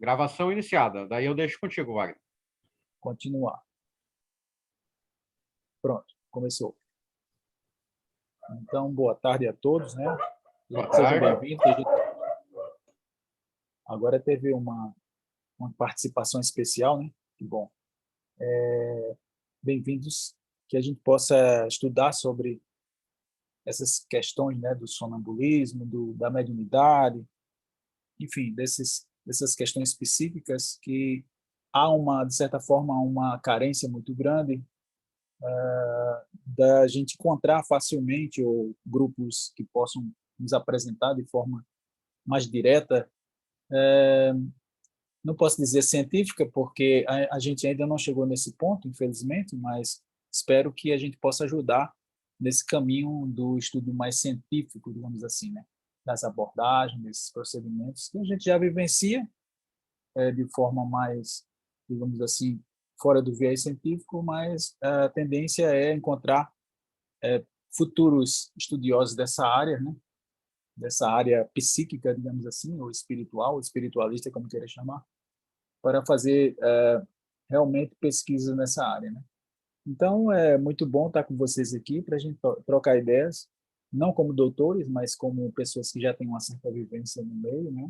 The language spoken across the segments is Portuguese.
Gravação iniciada. Daí eu deixo contigo, Wagner. Continuar. Pronto, começou. Então, boa tarde a todos, né? Boa Sejam tarde. bem-vindos. Agora teve uma participação especial, né? Que bom. Bem-vindos, que a gente possa estudar sobre essas questões, né? Do sonambulismo, da mediunidade, enfim, dessas questões específicas que há de certa forma, uma carência muito grande da gente encontrar facilmente ou grupos que possam nos apresentar de forma mais direta. Não posso dizer científica, porque a gente ainda não chegou nesse ponto, infelizmente, mas espero que a gente possa ajudar nesse caminho do estudo mais científico, digamos assim, né? Das abordagens, desses procedimentos que a gente já vivencia de forma mais, digamos assim, fora do viés científico, mas a tendência é encontrar futuros estudiosos dessa área, né? Dessa área psíquica, digamos assim, ou espiritual, espiritualista, como queira chamar, para fazer realmente pesquisa nessa área, né? Então, é muito bom estar com vocês aqui para a gente trocar ideias, não como doutores, mas como pessoas que já têm uma certa vivência no meio, né?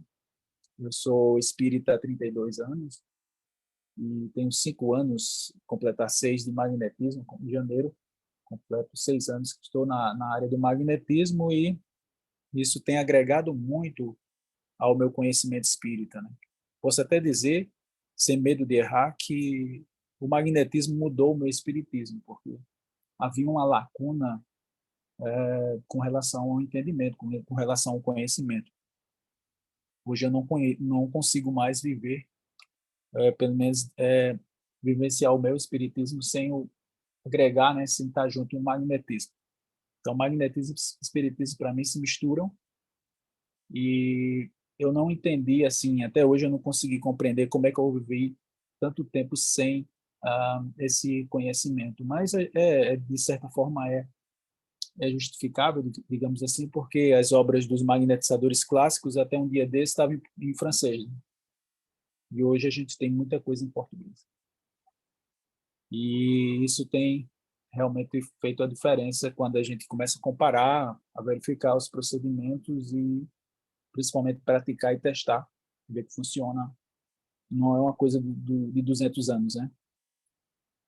Eu sou espírita há 32 anos e tenho 5 anos, completar 6 de magnetismo, em janeiro, completo 6 anos que estou na área do magnetismo e isso tem agregado muito ao meu conhecimento espírita, né? Posso até dizer, sem medo de errar, que o magnetismo mudou o meu espiritismo, porque havia uma lacuna com relação ao entendimento, com relação ao conhecimento. Hoje eu não consigo mais viver, pelo menos vivenciar o meu espiritismo sem agregar, né, sem estar junto com o magnetismo. Então, magnetismo e espiritismo, para mim, se misturam e eu não entendi, assim, até hoje eu não consegui compreender como é que eu vivi tanto tempo sem esse conhecimento. Mas, de certa forma, é justificável, digamos assim, porque as obras dos magnetizadores clássicos, até um dia desse, estavam em francês, né? E hoje a gente tem muita coisa em português. E isso tem realmente feito a diferença quando a gente começa a comparar, a verificar os procedimentos e principalmente praticar e testar, ver que funciona. Não é uma coisa de 200 anos, né?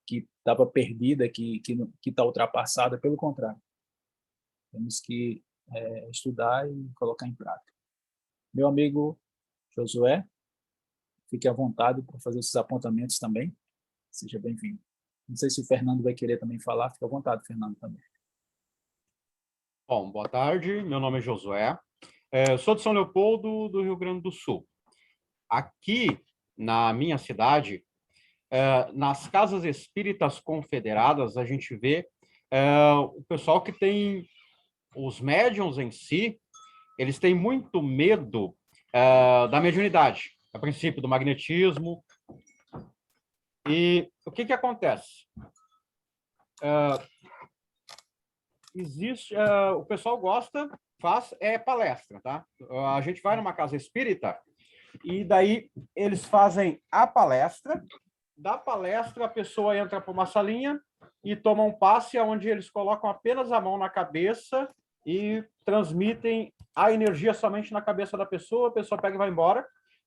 Que estava perdida, que está ultrapassada, pelo contrário. Temos que estudar e colocar em prática. Meu amigo Josué, fique à vontade para fazer esses apontamentos também. Seja bem-vindo. Não sei se o Fernando vai querer também falar. Fique à vontade, Fernando, também. Bom, boa tarde. Meu nome é Josué. Eu sou de São Leopoldo, do Rio Grande do Sul. Aqui, na minha cidade, nas casas espíritas confederadas, a gente vê o pessoal que tem os médiuns em si, eles têm muito medo da mediunidade, a princípio do magnetismo. E o que acontece? Existe, o pessoal gosta, faz palestra, tá? A gente vai numa casa espírita e daí eles fazem a palestra. Da palestra, a pessoa entra para uma salinha e toma um passe onde eles colocam apenas a mão na cabeça e transmitem a energia somente na cabeça da pessoa, a pessoa pega e vai embora.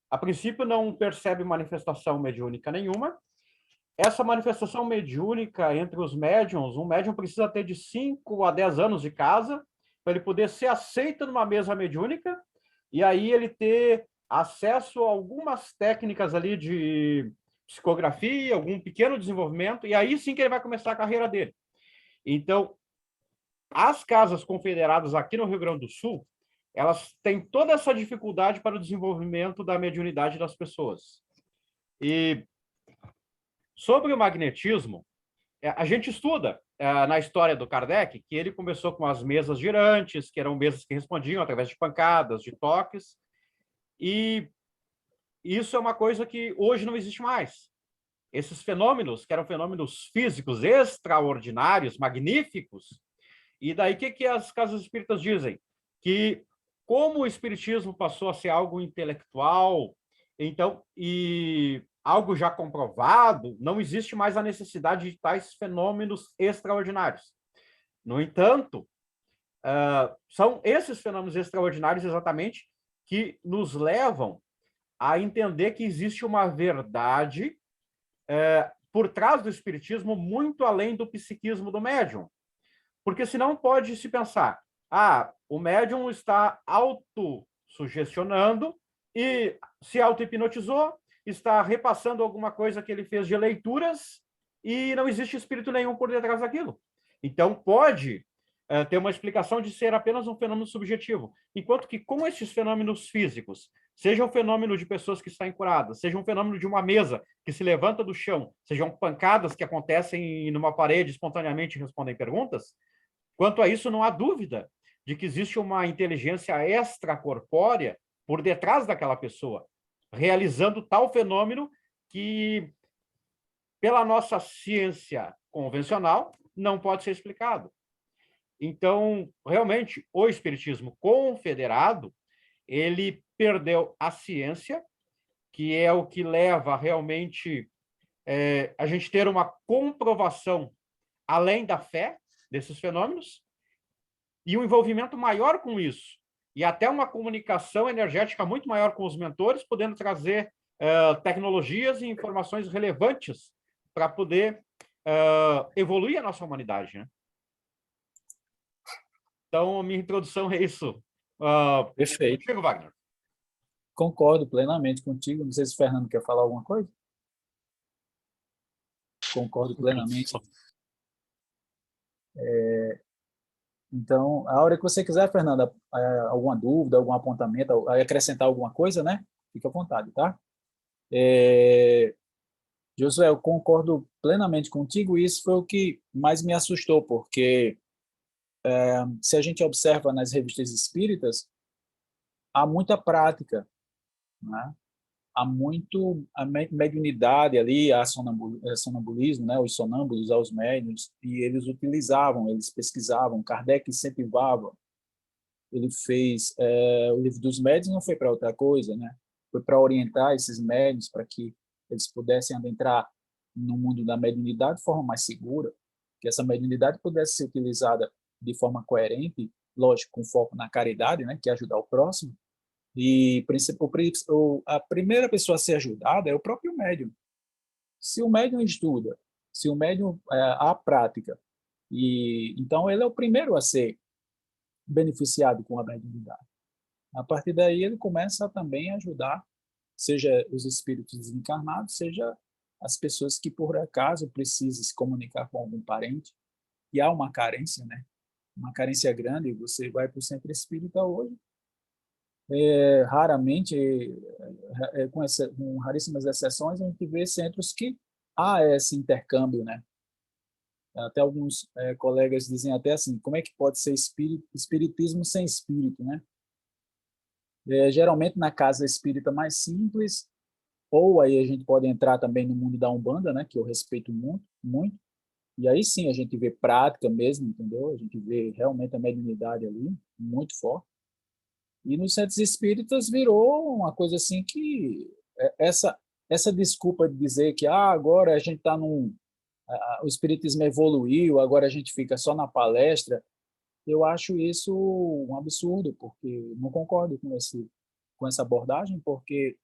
A princípio, não percebe manifestação mediúnica nenhuma. Essa manifestação mediúnica entre os médiums, um médium precisa ter de 5 a 10 anos de casa para ele poder ser aceito numa mesa mediúnica e aí ele ter acesso a algumas técnicas ali de psicografia, algum pequeno desenvolvimento, e aí sim que ele vai começar a carreira dele. Então, as casas confederadas aqui no Rio Grande do Sul, elas têm toda essa dificuldade para o desenvolvimento da mediunidade das pessoas. E sobre o magnetismo, a gente estuda na história do Kardec que ele começou com as mesas girantes, que eram mesas que respondiam através de pancadas, de toques, e isso é uma coisa que hoje não existe mais. Esses fenômenos, que eram fenômenos físicos extraordinários, magníficos, e daí o que as casas espíritas dizem? Que como o espiritismo passou a ser algo intelectual, Então, e algo já comprovado, não existe mais a necessidade de tais fenômenos extraordinários. No entanto, são esses fenômenos extraordinários exatamente que nos levam a entender que existe uma verdade por trás do espiritismo muito além do psiquismo do médium. Porque senão pode se pensar, o médium está autossugestionando e se auto-hipnotizou, está repassando alguma coisa que ele fez de leituras e não existe espírito nenhum por detrás daquilo. Então, pode ter uma explicação de ser apenas um fenômeno subjetivo. Enquanto que, com esses fenômenos físicos, seja um fenômeno de pessoas que estão curadas, seja um fenômeno de uma mesa que se levanta do chão, sejam pancadas que acontecem numa parede espontaneamente e respondem perguntas, quanto a isso, não há dúvida de que existe uma inteligência extracorpórea por detrás daquela pessoa, realizando tal fenômeno que, pela nossa ciência convencional, não pode ser explicado. Então, realmente, o espiritismo confederado, ele perdeu a ciência, que é o que leva realmente a gente ter uma comprovação além da fé desses fenômenos, e um envolvimento maior com isso, e até uma comunicação energética muito maior com os mentores, podendo trazer tecnologias e informações relevantes para poder evoluir a nossa humanidade, né? Então, minha introdução é isso. Perfeito. Contigo, Wagner. Concordo plenamente contigo. Não sei se o Fernando quer falar alguma coisa. Concordo plenamente. Então, a hora que você quiser, Fernanda, alguma dúvida, algum apontamento, acrescentar alguma coisa, né? Fique à vontade, tá? Josué, eu concordo plenamente contigo. Isso foi o que mais me assustou, porque se a gente observa nas revistas espíritas, há muita prática, né? Há muito a mediunidade ali, a sonambulismo, né? Os sonâmbulos aos médiuns, e eles utilizavam, eles pesquisavam. Kardec incentivava. Ele fez o livro dos médiuns, não foi para outra coisa, né? Foi para orientar esses médiuns para que eles pudessem adentrar no mundo da mediunidade de forma mais segura, que essa mediunidade pudesse ser utilizada de forma coerente, lógico, com foco na caridade, né? Que é ajudar o próximo. E a primeira pessoa a ser ajudada é o próprio médium. Se o médium estuda, se o médium há prática, e então ele é o primeiro a ser beneficiado com a mediunidade. A partir daí ele começa também a ajudar, seja os espíritos desencarnados, seja as pessoas que por acaso precisam se comunicar com algum parente, e há uma carência, né? Uma carência grande. Você vai para o centro espírita hoje, raramente, com raríssimas exceções, a gente vê centros que há esse intercâmbio, né? Até alguns colegas dizem até assim, como é que pode ser espiritismo sem espírito, né? Geralmente na casa espírita mais simples, ou aí a gente pode entrar também no mundo da Umbanda, né? Que eu respeito muito, muito. E aí sim a gente vê prática mesmo, entendeu? A gente vê realmente a mediunidade ali, muito forte. E nos centros espíritas virou uma coisa assim que essa desculpa de dizer que agora a gente está o espiritismo evoluiu, agora a gente fica só na palestra, eu acho isso um absurdo, porque não concordo com essa abordagem, porque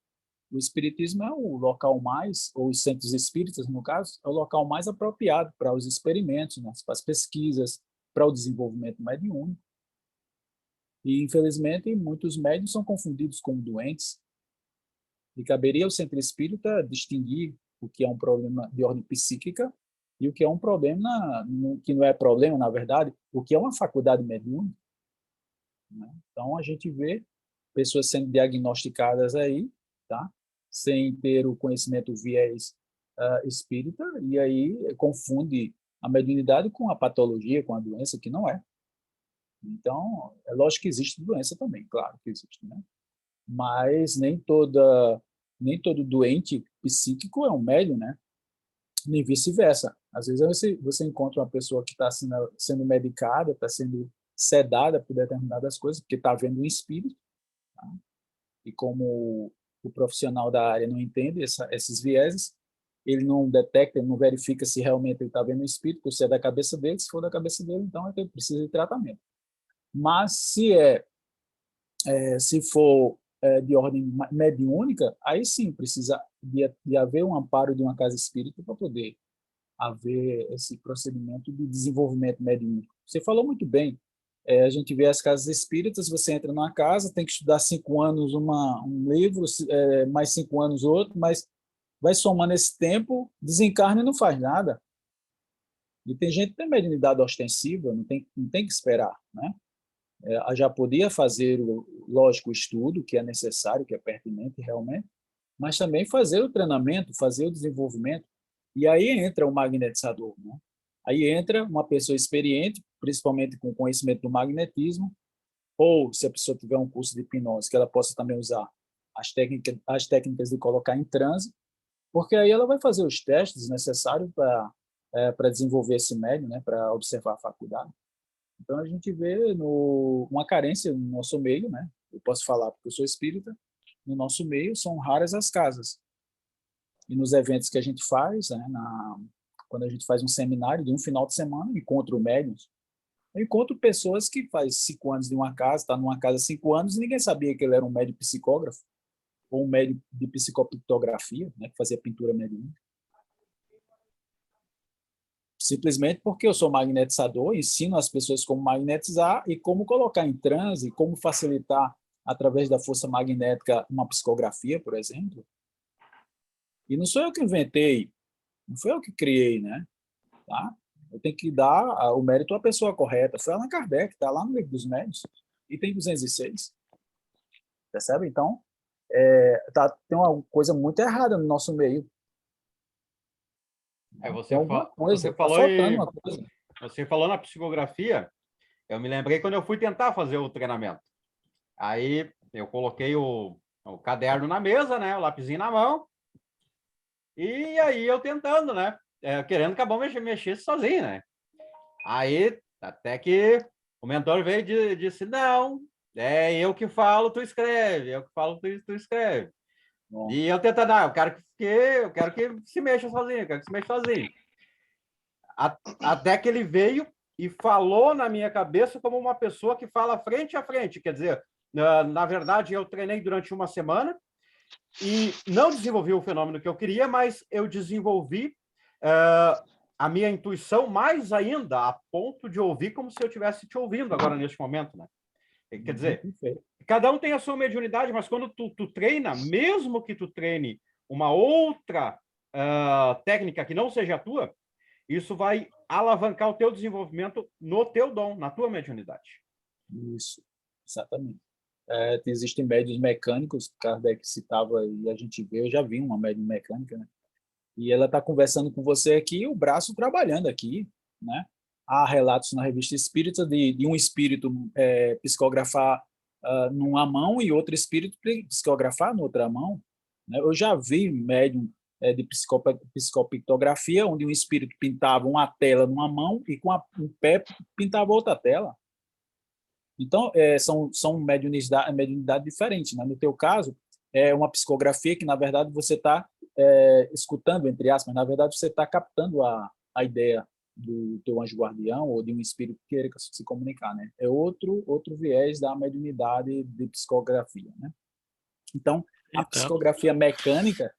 o espiritismo é o local mais, ou os centros espíritas, no caso, é o local mais apropriado para os experimentos, né, para as pesquisas, para o desenvolvimento mediúnico. E, infelizmente, muitos médiuns são confundidos com doentes. E caberia ao centro espírita distinguir o que é um problema de ordem psíquica e o que é um problema, que não é problema, na verdade, o que é uma faculdade mediúnica, né? Então, a gente vê pessoas sendo diagnosticadas aí, tá? Sem ter o conhecimento viés espírita, e aí confunde a mediunidade com a patologia, com a doença, que não é. Então, é lógico que existe doença também, claro que existe, né? Mas nem todo doente psíquico é um médium, né? Nem vice-versa. Às vezes você encontra uma pessoa que está sendo medicada, está sendo sedada por determinadas coisas, porque está vendo um espírito, tá? E como o profissional da área não entende esses vieses, ele não detecta, ele não verifica se realmente ele está vendo o espírito, se é da cabeça dele, se for da cabeça dele, então ele precisa de tratamento. Mas se for de ordem mediúnica, aí sim precisa de haver um amparo de uma casa espírita para poder haver esse procedimento de desenvolvimento mediúnico. Você falou muito bem. A gente vê as casas espíritas, você entra numa casa, tem que estudar 5 anos um livro, mais 5 anos outro, mas vai somando esse tempo, desencarna e não faz nada. E tem gente que tem mediunidade ostensiva, não tem que esperar, né? Já podia fazer, lógico, o estudo, que é necessário, que é pertinente realmente, mas também fazer o treinamento, fazer o desenvolvimento. E aí entra o magnetizador, né? Aí entra uma pessoa experiente, principalmente com conhecimento do magnetismo, ou se a pessoa tiver um curso de hipnose, que ela possa também usar as técnicas de colocar em transe, porque aí ela vai fazer os testes necessários para desenvolver esse médium, né, para observar a faculdade. Então, a gente vê uma carência no nosso meio, né? Eu posso falar porque eu sou espírita, no nosso meio são raras as casas. E nos eventos que a gente faz, né, quando a gente faz um seminário de um final de semana, encontro médiuns, eu encontro pessoas que faz 5 anos de uma casa, está numa casa há 5 anos e ninguém sabia que ele era um médium psicógrafo ou um médium de psicopictografia, né, que fazia pintura mediúnica. Simplesmente porque eu sou magnetizador, ensino as pessoas como magnetizar e como colocar em transe, como facilitar através da força magnética uma psicografia, por exemplo. E não sou eu que inventei, não foi eu que criei, né? Tá? Eu tenho que dar o mérito à pessoa correta. Foi Allan Kardec, está lá no Livro dos Médiuns, item 206. Percebe? Então, tem uma coisa muito errada no nosso meio. Você falou na psicografia, eu me lembrei quando eu fui tentar fazer o treinamento. Aí eu coloquei o caderno na mesa, né, o lapisinho na mão, e aí eu tentando, né, querendo que a bomba mexesse sozinho, né. Aí até que o mentor veio e disse, não, é eu que falo, tu escreve, eu que falo, tu escreve. Bom. E eu tentando, eu quero que se mexa sozinho, eu quero que se mexa sozinho. Até que ele veio e falou na minha cabeça como uma pessoa que fala frente a frente. Quer dizer, na verdade, eu treinei durante uma semana e não desenvolvi o fenômeno que eu queria, mas eu desenvolvi a minha intuição mais ainda, a ponto de ouvir como se eu estivesse te ouvindo agora neste momento, né? Quer dizer, cada um tem a sua mediunidade, mas quando tu treina, mesmo que tu treine uma outra técnica que não seja a tua, isso vai alavancar o teu desenvolvimento no teu dom, na tua mediunidade. Isso, exatamente. Existem médiuns mecânicos, Kardec citava e a gente vê, eu já vi uma médium mecânica, né? E ela está conversando com você aqui, o braço trabalhando aqui, né? Há relatos na Revista Espírita de um espírito psicografar numa mão e outro espírito psicografar na outra mão, né? Eu já vi médium de psicopictografia, onde um espírito pintava uma tela numa mão e com um pé pintava outra tela. Então, são mediunidade diferentes, né? No teu caso, é uma psicografia que, na verdade, você está escutando, entre aspas, na verdade, você está captando a ideia do teu anjo guardião ou de um espírito que queira se comunicar, né? É outro viés da mediunidade de psicografia, né? Então, a psicografia mecânica,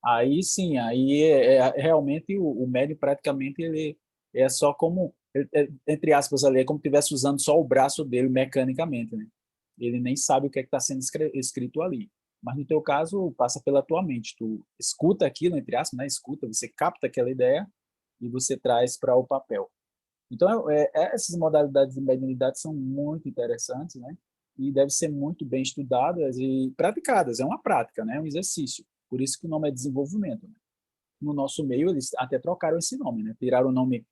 aí sim, aí realmente o médium praticamente ele é só como, entre aspas ali, é como se estivesse usando só o braço dele mecanicamente, né? Ele nem sabe o que está sendo escrito ali. Mas no teu caso, passa pela tua mente. Tu escuta aquilo, entre aspas, né? Escuta, você capta aquela ideia e você traz para o papel. Então, essas modalidades de mediunidade são muito interessantes, né? E devem ser muito bem estudadas e praticadas. É uma prática, né? É um exercício. Por isso que o nome é desenvolvimento, né? No nosso meio, eles até trocaram esse nome, né? Tiraram o nome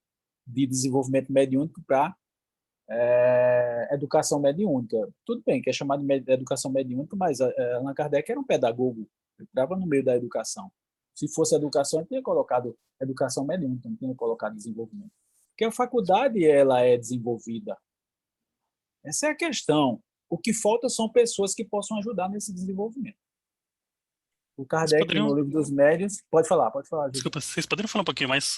de desenvolvimento mediúnico para educação mediúnica. Tudo bem que é chamado de educação mediúnica, mas Allan Kardec era um pedagogo, ele estava no meio da educação. Se fosse educação, ele tinha colocado educação mediúnica, não tinha colocado desenvolvimento. Porque a faculdade ela é desenvolvida. Essa é a questão. O que falta são pessoas que possam ajudar nesse desenvolvimento. O Vocês Kardec, poderiam, no Livro dos Médiuns... Pode falar, José. desculpa, vocês poderiam falar um pouquinho mais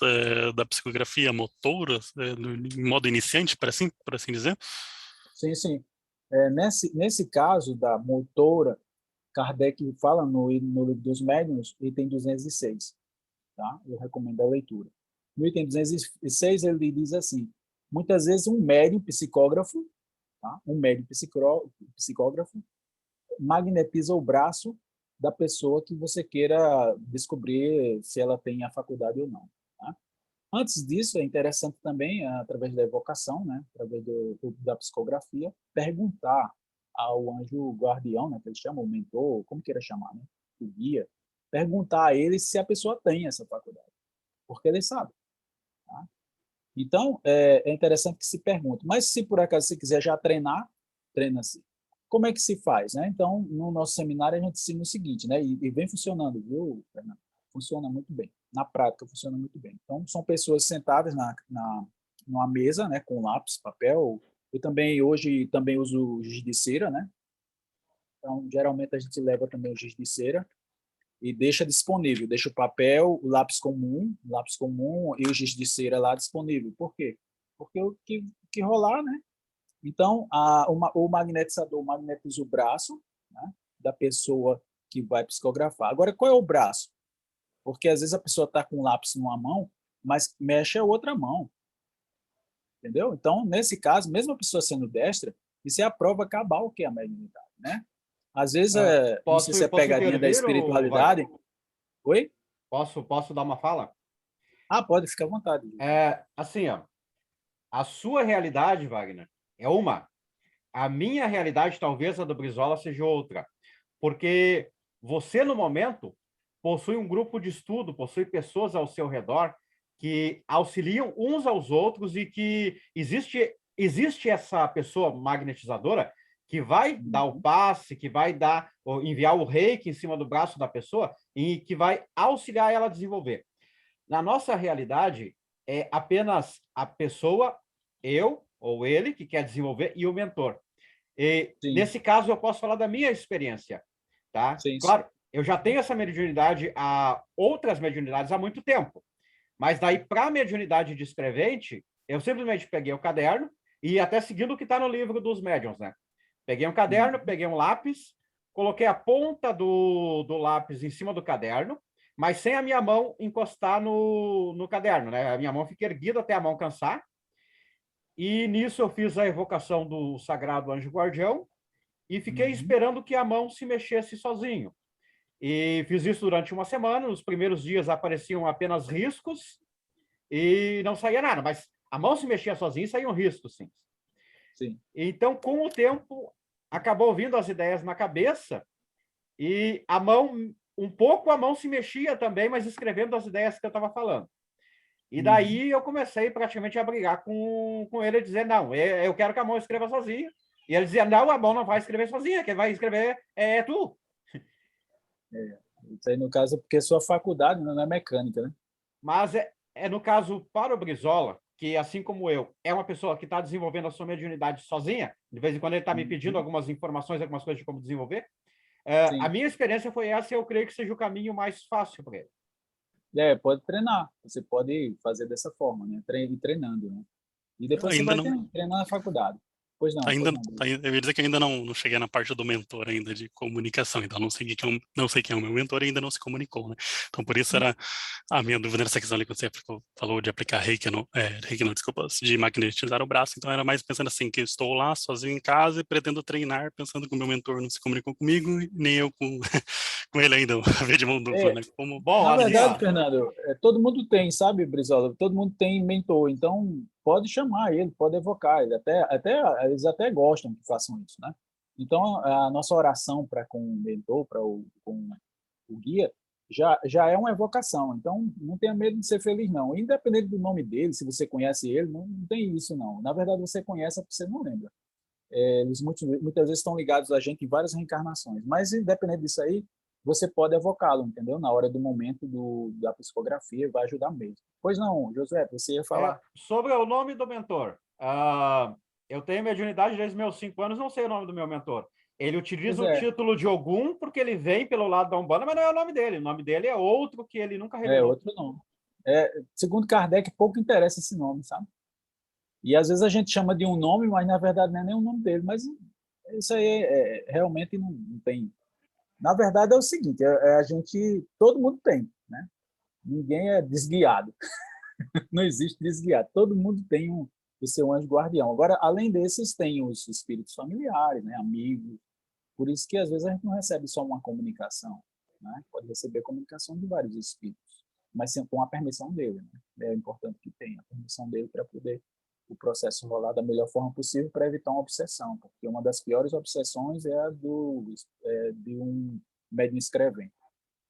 da psicografia motora, em modo iniciante, por assim dizer? Sim, sim. Nesse caso da motora, Kardec fala no Livro dos Médiuns, item 206, tá? Eu recomendo a leitura. No item 206, ele diz assim: muitas vezes um médium psicógrafo, tá? Um médium psicógrafo magnetiza o braço da pessoa que você queira descobrir se ela tem a faculdade ou não. Tá? Antes disso, é interessante também, através da evocação, né, através da psicografia, perguntar ao anjo guardião, né, que eles chamam, o mentor, como queira chamar, né, o guia, perguntar a ele se a pessoa tem essa faculdade, porque ele sabe. Tá? Então, é interessante que se pergunte. Mas se por acaso você quiser já treinar, treina-se. Como é que se faz? Né? Então, no nosso seminário, a gente ensina o seguinte, né? E vem funcionando, viu, Fernando? Funciona muito bem. Na prática, funciona muito bem. Então, são pessoas sentadas numa mesa, né, com lápis, papel. Eu também, hoje, também uso giz de cera, né? Então, geralmente, a gente leva também o giz de cera e deixa disponível, deixa o papel, o lápis comum e o giz de cera lá disponível. Por quê? Porque o que rolar, né? Então, o magnetizador magnetiza o braço, né, da pessoa que vai psicografar. Agora, qual é o braço? Porque às vezes a pessoa está com o lápis numa mão, mas mexe a outra mão, entendeu? Então, nesse caso, mesmo a pessoa sendo destra, isso é a prova cabal que é a mediunidade, né? Às vezes, não sei se é Posso pegadinha da intervir, Wagner? espiritualidade. Oi? Posso dar uma fala? Pode, ficar à vontade. Assim, ó, a sua realidade, Wagner, é uma. A minha realidade, talvez a do Brizola, seja outra. Porque você, no momento, possui um grupo de estudo, possui pessoas ao seu redor que auxiliam uns aos outros e que existe essa pessoa magnetizadora que vai dar o passe, que vai enviar o reiki em cima do braço da pessoa e que vai auxiliar ela a desenvolver. Na nossa realidade, é apenas a pessoa, eu ou ele, que quer desenvolver, e o mentor. E, Sim, nesse caso, eu posso falar da minha experiência, tá? sim, sim. Claro, eu já tenho essa mediunidade outras mediunidades há muito tempo, mas daí, para a mediunidade descrevente, eu simplesmente peguei o caderno e até seguindo o que está no livro dos médiuns, né? Peguei um caderno, peguei um lápis, coloquei a ponta do lápis em cima do caderno, mas sem a minha mão encostar no caderno, né? A minha mão fica erguida até a mão cansar. E nisso eu fiz a evocação do Sagrado Anjo Guardião e fiquei esperando que a mão se mexesse sozinho. E fiz isso durante uma semana. Nos primeiros dias apareciam apenas riscos e não saía nada, mas a mão se mexia sozinha e saíam riscos, sim. Sim. Então, com o tempo, acabou vindo as ideias na cabeça e a mão se mexia também, mas escrevendo as ideias que eu estava falando. E daí eu comecei praticamente a brigar com ele, dizer, não, eu quero que a mão escreva sozinha. E ele dizia, não, a mão não vai escrever sozinha, quem vai escrever é tu. Isso aí, no caso, é porque sua faculdade não é mecânica, né? Mas no caso, para o Brizola, que assim como eu, é uma pessoa que está desenvolvendo a sua mediunidade sozinha, de vez em quando ele está me pedindo algumas informações, algumas coisas de como desenvolver, a Sim. minha experiência foi essa e eu creio que seja o caminho mais fácil para ele. Pode treinar. Você pode fazer dessa forma, né? Ir treinando, né? E depois você Ainda vai não, treinar na faculdade. Pois ainda, não, Bruno. eu ia dizer que ainda não cheguei na parte do mentor ainda de comunicação, então não sei não sei quem é o meu mentor e ainda não se comunicou, né? Então por isso era a minha dúvida nessa questão ali que você falou de aplicar reiki não, desculpa, de magnetizar o braço, então era mais pensando assim, que eu estou lá sozinho em casa e pretendo treinar, pensando que o meu mentor não se comunicou comigo, nem eu com, com ele ainda, a via de mão dupla, né? Bom, Na assim, verdade, ó, Fernando, todo mundo tem, sabe, Brizola? Todo mundo tem mentor, então pode chamar ele, pode evocar ele. Eles até gostam que façam isso, né? Então, a nossa oração para com o mentor, com o guia, já é uma evocação. Então, não tenha medo de ser feliz, não. Independente do nome dele, se você conhece ele, não tem isso, não. Na verdade, você conhece, é porque você não lembra. Eles muitas vezes estão ligados a gente em várias reencarnações. Mas, independente disso aí, você pode evocá-lo, entendeu? Na hora do momento da psicografia, vai ajudar mesmo. Pois não, Josué, você ia falar? sobre o nome do mentor, eu tenho mediunidade desde meus 5 anos, não sei o nome do meu mentor. Ele utiliza Pois o é, título de Ogum porque ele vem pelo lado da Umbanda, mas não é o nome dele. O nome dele é outro que ele nunca é revelou. outro nome. Segundo Kardec, pouco interessa esse nome, sabe? E às vezes a gente chama de um nome, mas na verdade não é nem o nome dele. Mas isso aí realmente não tem. Na verdade é o seguinte: a gente, todo mundo tem, né? Ninguém é desguiado. Não existe desguiado. Todo mundo tem o seu anjo guardião. Agora, além desses, tem os espíritos familiares, né? Amigos. Por isso que às vezes a gente não recebe só uma comunicação, né? Pode receber comunicação de vários espíritos, mas sempre com a permissão dele, né? É importante que tenha a permissão dele para poder o processo rolar da melhor forma possível para evitar uma obsessão, porque uma das piores obsessões é a de um médium escrevente,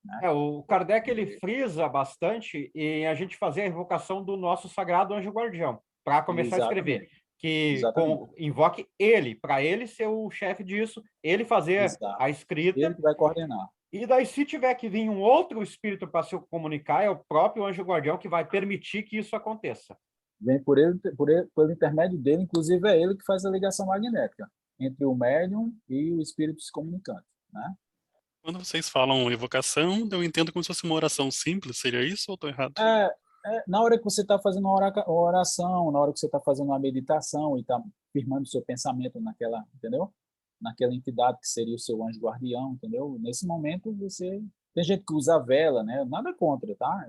né? O Kardec ele frisa bastante em a gente fazer a invocação do nosso sagrado anjo guardião para começar a escrever, Exatamente, que exatamente, invoque ele, para ele ser o chefe disso, ele fazer exato. a Ele escrita. que vai coordenar. E daí, se tiver que vir um outro espírito para se comunicar, é o próprio anjo guardião que vai permitir que isso aconteça. Vem por intermédio dele, inclusive é ele que faz a ligação magnética entre o médium e o espírito se comunicante, né? Quando vocês falam evocação, eu entendo como se fosse uma oração simples, seria isso ou estou errado? Na hora que você está fazendo uma oração, na hora que você está fazendo uma meditação e está firmando o seu pensamento naquela, entendeu? Naquela entidade que seria o seu anjo guardião, entendeu? Nesse momento você tem gente que usa vela, né? Nada contra, tá?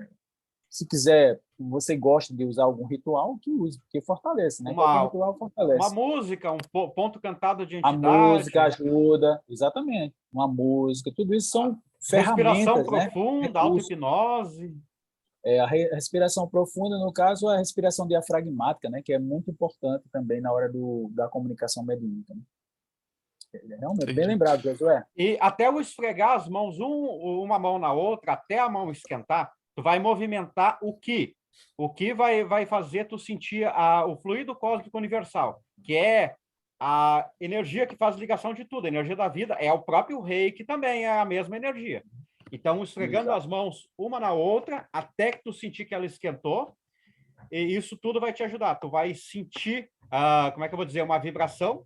Se quiser, você gosta de usar algum ritual, que use, porque fortalece, né? Qualquer ritual Uma fortalece. música, um ponto cantado de A música entidade, ajuda, exatamente. Uma música, tudo isso são respiração ferramentas, né? profunda, Recursos. auto-hipnose. A respiração profunda, no caso, a respiração diafragmática, né? Que é muito importante também na hora da comunicação mediúnica. Né? Realmente, bem Entendi. lembrado, Josué. E até o esfregar as mãos, uma mão na outra, até a mão esquentar, tu vai movimentar o Ki. O Ki vai fazer tu sentir o fluido cósmico universal, que é a energia que faz ligação de tudo, a energia da vida, é o próprio Reiki também, é a mesma energia. Então, esfregando Exato. as mãos uma na outra, até que tu sentir que ela esquentou, e isso tudo vai te ajudar. Tu vai sentir, como é que eu vou dizer, uma vibração.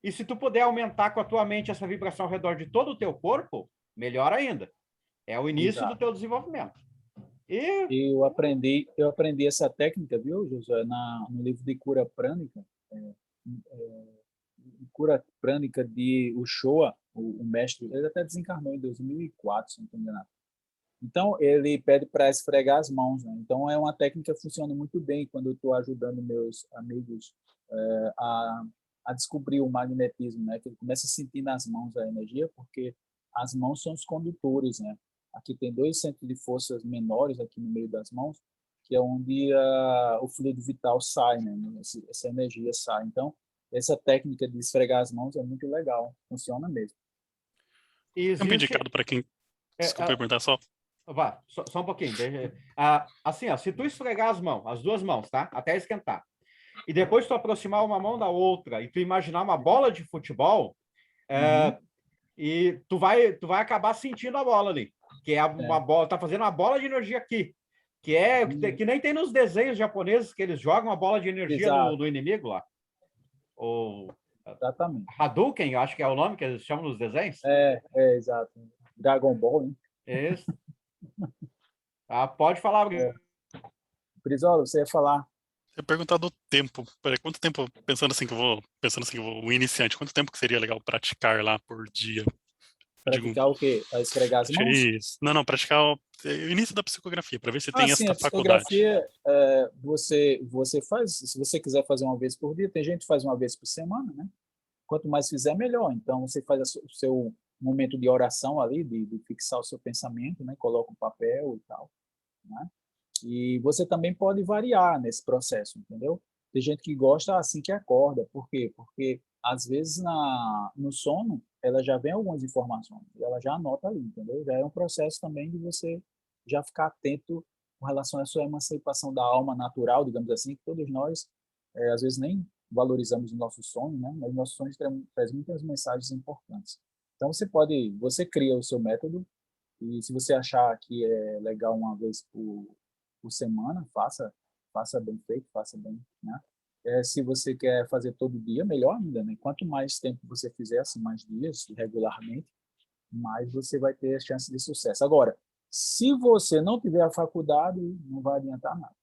E se tu puder aumentar com a tua mente essa vibração ao redor de todo o teu corpo, melhor ainda. É o início do Exato. teu desenvolvimento. E Eu aprendi essa técnica, viu, Josué, no livro de cura prânica, cura prânica de Uchoa, o mestre, ele até desencarnou em 2004, se não estou enganado. Então, ele pede para esfregar as mãos. Né? Então, é uma técnica que funciona muito bem quando eu estou ajudando meus amigos a descobrir o magnetismo, né? Que ele começa a sentir nas mãos a energia, porque as mãos são os condutores. Né? Aqui tem 2 centros de forças menores aqui no meio das mãos, que é onde o fluido vital sai, né? Essa energia sai. Então, essa técnica de esfregar as mãos é muito legal, funciona mesmo. Tempo existe. indicado para quem. É, Desculpa eu perguntar só. vá, só um pouquinho. Assim, ó, se tu esfregar as mãos, as duas mãos, tá? Até esquentar. E depois tu aproximar uma mão da outra e tu imaginar uma bola de futebol, Uhum. e tu vai acabar sentindo a bola ali, que é uma É. bola, tá fazendo uma bola de energia aqui, que nem tem nos desenhos japoneses que eles jogam uma bola de energia Exato, no inimigo lá. O exatamente. Hadouken, eu acho que é o nome que eles chamam nos desenhos. Exato. Dragon Ball, né? Isso. Pode falar. Brizola, você ia falar Eu ia perguntar do tempo. Peraí, quanto tempo, pensando assim, o iniciante, quanto tempo que seria legal praticar lá por dia? Eu digo, praticar o quê? Para esfregar as acho que é mãos? isso. Não, praticar o início da psicografia, para ver se Ah, tem sim, esta a faculdade. psicografia você faz, se você quiser fazer uma vez por dia, tem gente que faz uma vez por semana, né? Quanto mais fizer, melhor. Então, você faz o seu momento de oração ali, de fixar o seu pensamento, né? Coloca o papel e tal, né? E você também pode variar nesse processo, entendeu? Tem gente que gosta assim que acorda. Por quê? Porque, às vezes, no sono, ela já vem algumas informações, ela já anota ali, entendeu? Já é um processo também de você já ficar atento com relação à sua emancipação da alma natural, digamos assim, que todos nós, às vezes, nem valorizamos o nosso sono, né? Mas o nosso sono traz muitas mensagens importantes. Então, você cria o seu método, e se você achar que é legal uma vez por semana, faça bem feito, faça bem, né? Se você quer fazer todo dia, melhor ainda, né? Quanto mais tempo você fizer, assim, mais dias, regularmente, mais você vai ter a chance de sucesso. Agora, se você não tiver a faculdade, não vai adiantar nada.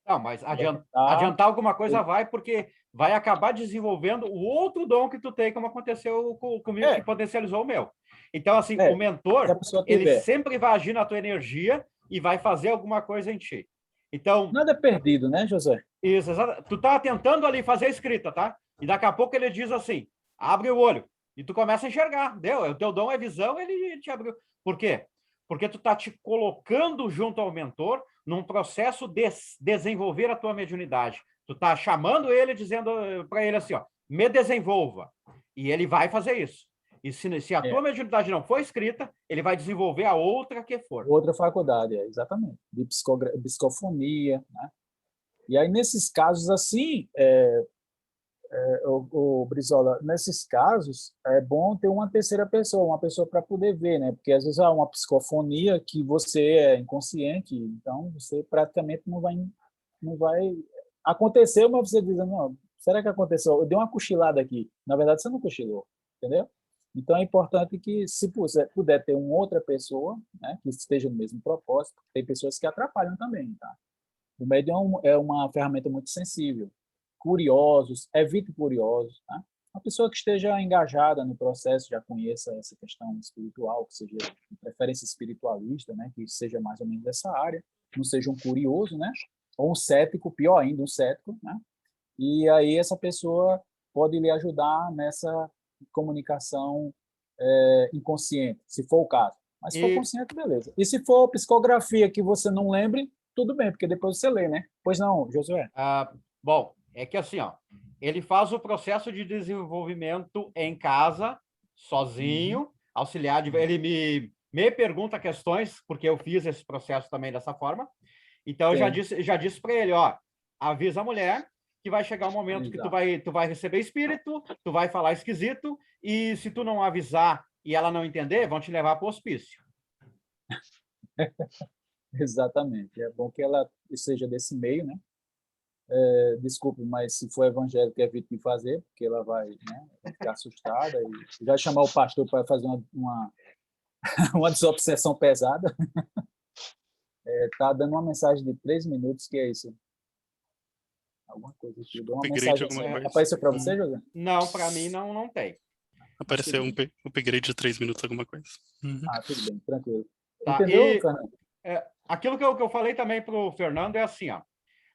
Não, mas Vai adiantar, adiantar alguma coisa vai, porque vai acabar desenvolvendo o outro dom que tu tem, como aconteceu comigo, que potencializou o meu. Então, assim, o se a mentor, pessoa ele tiver, sempre vai agir na tua energia e vai fazer alguma coisa em ti. Então, nada é perdido, né, José? isso, tu tá tentando ali fazer a escrita, tá? E daqui a pouco ele diz assim, abre o olho. E tu começa a enxergar, deu? O teu dom é visão, ele te abriu. Por quê? Porque tu tá te colocando junto ao mentor num processo de desenvolver a tua mediunidade. Tu tá chamando ele, dizendo para ele assim, ó, me desenvolva. E ele vai fazer isso. E se a tua mediunidade não for escrita, ele vai desenvolver a outra que for. Outra faculdade, exatamente, de psicofonia, né? E aí, nesses casos assim, o Brizola, nesses casos, é bom ter uma terceira pessoa, uma pessoa para poder ver, né? Porque às vezes há uma psicofonia que você é inconsciente, então você praticamente não vai aconteceu, mas você diz, não, será que aconteceu? Eu dei uma cochilada aqui. Na verdade, você não cochilou, entendeu? Então é importante que, se puder ter uma outra pessoa, né, que esteja no mesmo propósito, tem pessoas que atrapalham também, tá? O médium é uma ferramenta muito sensível. Curiosos, evite curiosos, tá? Uma pessoa que esteja engajada no processo, já conheça essa questão espiritual, que seja de preferência espiritualista, né, que seja mais ou menos dessa área, não seja um curioso, né, ou um cético, pior ainda, um cético, né? E aí essa pessoa pode lhe ajudar nessa comunicação inconsciente, se for o caso. Mas se for consciente, beleza. E se for psicografia que você não lembre, tudo bem, porque depois você lê, né? Pois não, Josué? Bom, é que assim, ó, ele faz o processo de desenvolvimento em casa, sozinho, auxiliar de... Ele me pergunta questões, porque eu fiz esse processo também dessa forma. Então, eu já disse para ele, ó, avisa a mulher que vai chegar um momento que tu vai receber espírito, tu vai falar esquisito, e se tu não avisar e ela não entender, vão te levar para o hospício. Exatamente. É bom que ela seja desse meio, né? Desculpe, mas se for evangélico, evite de fazer, porque ela vai, né, ficar assustada e já chamar o pastor para fazer uma desobsessão pesada. Tá dando uma mensagem de 3 minutos, que é isso? Alguma coisa aqui. Deu uma mensagem assim. Apareceu para você, José? Não, para mim não tem. Apareceu um upgrade de 3 minutos, alguma coisa. Tudo bem, tranquilo. Tá, entendeu, Fernando? Aquilo que eu falei também para o Fernando é assim, ó,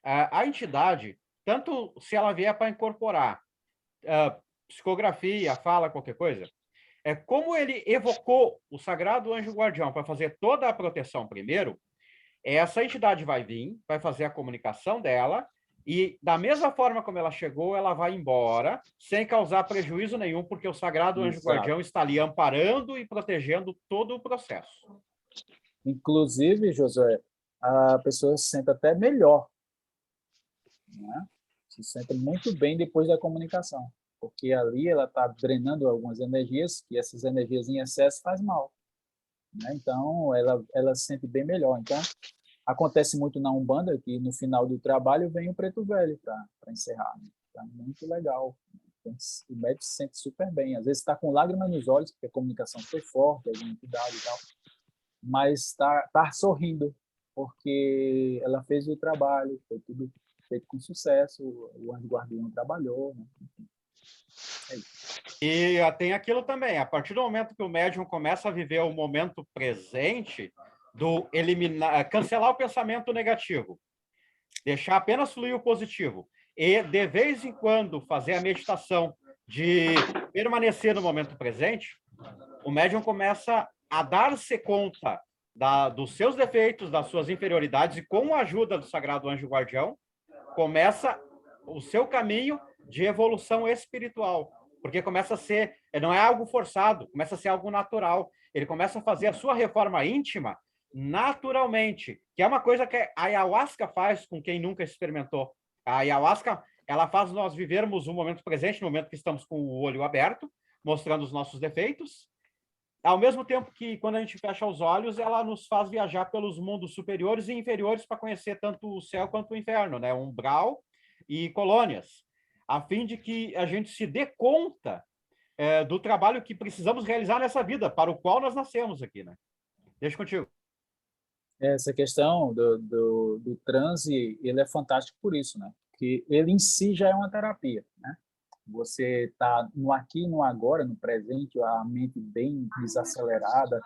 a entidade, tanto se ela vier para incorporar psicografia, fala, qualquer coisa, como ele evocou o Sagrado Anjo Guardião para fazer toda a proteção primeiro, essa entidade vai vir, vai fazer a comunicação dela, e da mesma forma como ela chegou, ela vai embora, sem causar prejuízo nenhum, porque o Sagrado Anjo Guardião está ali amparando e protegendo todo o processo. Inclusive, Josué, a pessoa se sente até melhor, né? Se sente muito bem depois da comunicação, porque ali ela está drenando algumas energias, e essas energias em excesso faz mal, né? Então, ela se sente bem melhor. Então, acontece muito na Umbanda, que no final do trabalho vem o preto velho para encerrar. Né? Então, muito legal. O médico se sente super bem. Às vezes está com lágrimas nos olhos, porque a comunicação foi forte, alguma entidade e tal, mas está sorrindo, porque ela fez o trabalho, foi tudo feito com sucesso, o anjo guardião trabalhou. Né? É isso. E tem aquilo também, a partir do momento que o médium começa a viver o momento presente, do cancelar o pensamento negativo, deixar apenas fluir o positivo, e de vez em quando fazer a meditação de permanecer no momento presente, o médium começa a dar-se conta dos seus defeitos, das suas inferioridades, e com a ajuda do Sagrado Anjo Guardião, começa o seu caminho de evolução espiritual, porque começa a ser, não é algo forçado, começa a ser algo natural. Ele começa a fazer a sua reforma íntima naturalmente, que é uma coisa que a ayahuasca faz com quem nunca experimentou. A ayahuasca, ela faz nós vivermos o momento presente, no momento que estamos com o olho aberto, mostrando os nossos defeitos, ao mesmo tempo que, quando a gente fecha os olhos, ela nos faz viajar pelos mundos superiores e inferiores para conhecer tanto o céu quanto o inferno, né? O umbral e colônias, a fim de que a gente se dê conta do trabalho que precisamos realizar nessa vida, para o qual nós nascemos aqui, né? Deixa contigo. Essa questão do transe, ele é fantástico por isso, né? Porque ele em si já é uma terapia, né? Você está no aqui, no agora, no presente, a mente bem desacelerada,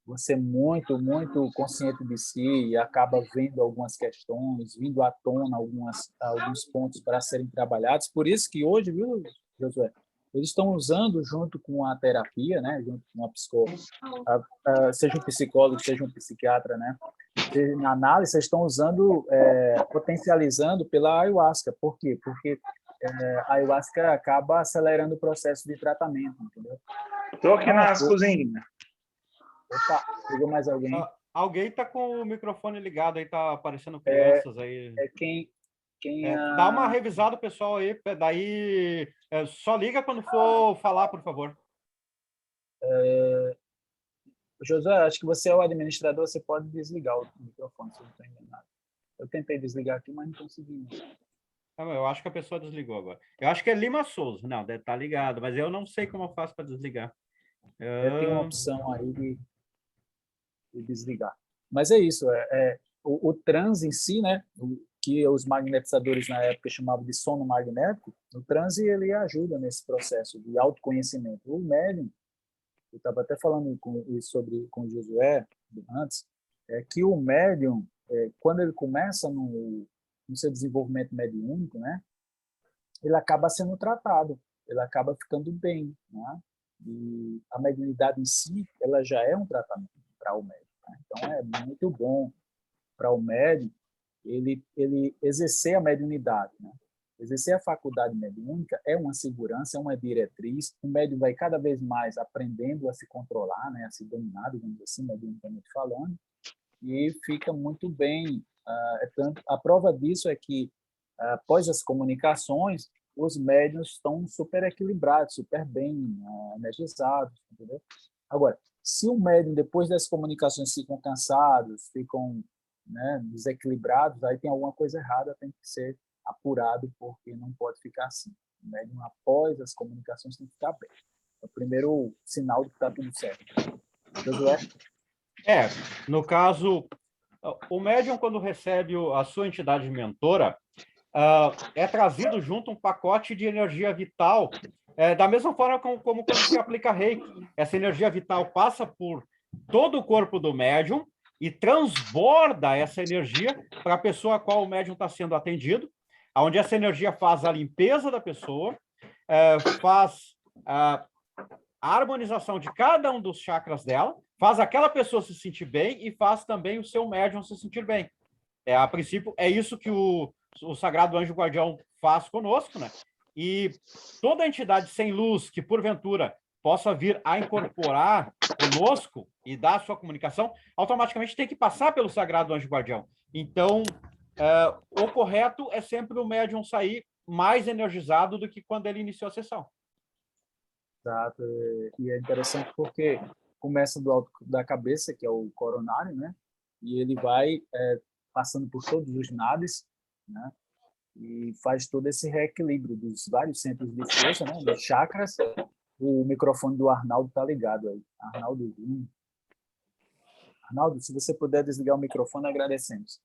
você muito consciente de si e acaba vendo algumas questões, vindo à tona alguns pontos para serem trabalhados. Por isso que hoje, viu, Josué, eles estão usando junto com a terapia, né, junto com seja um psicólogo, seja um psiquiatra, né, na análise, eles estão usando, potencializando pela ayahuasca. Por quê? Porque a ayahuasca acaba acelerando o processo de tratamento, entendeu? Estou aqui nas cozinhas. Opa, chegou mais alguém? Alguém está com o microfone ligado aí, tá aparecendo crianças aí. Quem dá uma revisada, pessoal, aí, daí só liga quando for falar, por favor. Josué, acho que você é o administrador, você pode desligar o microfone, se eu não estou enganado. Eu tentei desligar aqui, mas não consegui. Eu acho que a pessoa desligou agora. Eu acho que é Lima Souza. Não, deve estar ligado, mas eu não sei como eu faço para desligar. Tem uma opção aí de desligar. Mas é isso, o transe em si, né, que os magnetizadores na época chamavam de sono magnético, o transe ele ajuda nesse processo de autoconhecimento. O médium, eu estava até falando com o Josué antes, que o médium, quando ele começa no seu desenvolvimento mediúnico, né, ele acaba sendo tratado, ele acaba ficando bem, né? E a mediunidade em si, ela já é um tratamento para o médium, né? Então é muito bom para o médium ele exercer a mediunidade, né? Exercer a faculdade mediúnica é uma segurança, é uma diretriz. O médium vai cada vez mais aprendendo a se controlar, né, a se dominar, digamos assim, mediunicamente falando, e fica muito bem. Tanto, a prova disso é que, após as comunicações, os médiuns estão super equilibrados, super bem energizados, entendeu? Agora, se o médium, depois das comunicações, ficam cansados, ficam, né, desequilibrados, aí tem alguma coisa errada, tem que ser apurado, porque não pode ficar assim. O médium, após as comunicações, tem que ficar bem. É o primeiro sinal de que está tudo certo. Josué? No caso, o médium, quando recebe a sua entidade mentora, é trazido junto um pacote de energia vital, da mesma forma como quando se aplica reiki. Essa energia vital passa por todo o corpo do médium e transborda essa energia para a pessoa a qual o médium está sendo atendido, onde essa energia faz a limpeza da pessoa, faz a harmonização de cada um dos chakras dela, faz aquela pessoa se sentir bem e faz também o seu médium se sentir bem. A princípio, é isso que o Sagrado Anjo Guardião faz conosco, né? E toda entidade sem luz que, porventura, possa vir a incorporar conosco e dar a sua comunicação, automaticamente tem que passar pelo Sagrado Anjo Guardião. Então, o correto é sempre o médium sair mais energizado do que quando ele iniciou a sessão. Exato. E é interessante porque começa do alto da cabeça, que é o coronário, né? E ele vai passando por todos os nadis, né? E faz todo esse reequilíbrio dos vários centros de força, né? Dos chakras. O microfone do Arnaldo tá ligado aí. Arnaldo, se você puder desligar o microfone, agradecemos.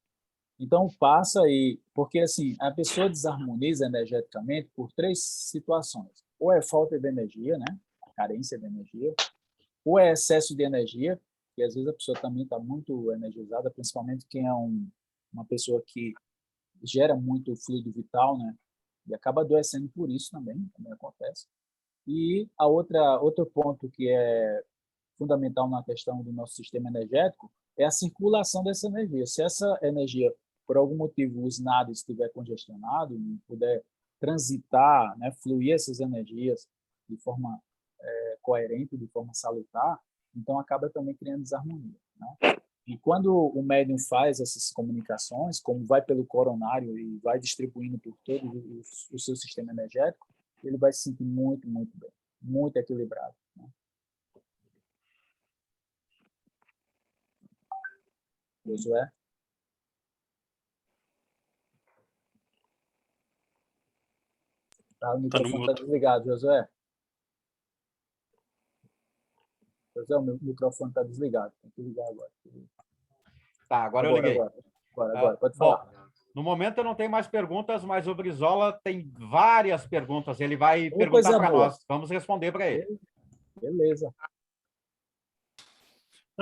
Então passa aí, porque assim, a pessoa desarmoniza energeticamente por 3 situações. Ou é falta de energia, né? A carência de energia, ou é excesso de energia, que às vezes a pessoa também está muito energizada, principalmente quem é uma pessoa que gera muito fluido vital, né? E acaba adoecendo por isso também acontece. E outro ponto que é fundamental na questão do nosso sistema energético é a circulação dessa energia. Se essa energia, por algum motivo, os nados estiver congestionado, não puder transitar, né, fluir essas energias de forma coerente, de forma salutar, então acaba também criando desarmonia, né? E quando o médium faz essas comunicações, como vai pelo coronário e vai distribuindo por todo o seu sistema energético, ele vai se sentir muito bem, muito equilibrado, né? Josué? Ah, o Tá no microfone está mudo. desligado, Josué. Josué, o meu microfone está desligado. Tem que ligar agora. Tá, agora eu Agora, liguei. agora. Agora. Pode Bom, falar. no momento eu não tenho mais perguntas, mas o Brizola tem várias perguntas. Ele vai Ô, perguntar coisa para boa. nós. Vamos responder para ele. Beleza.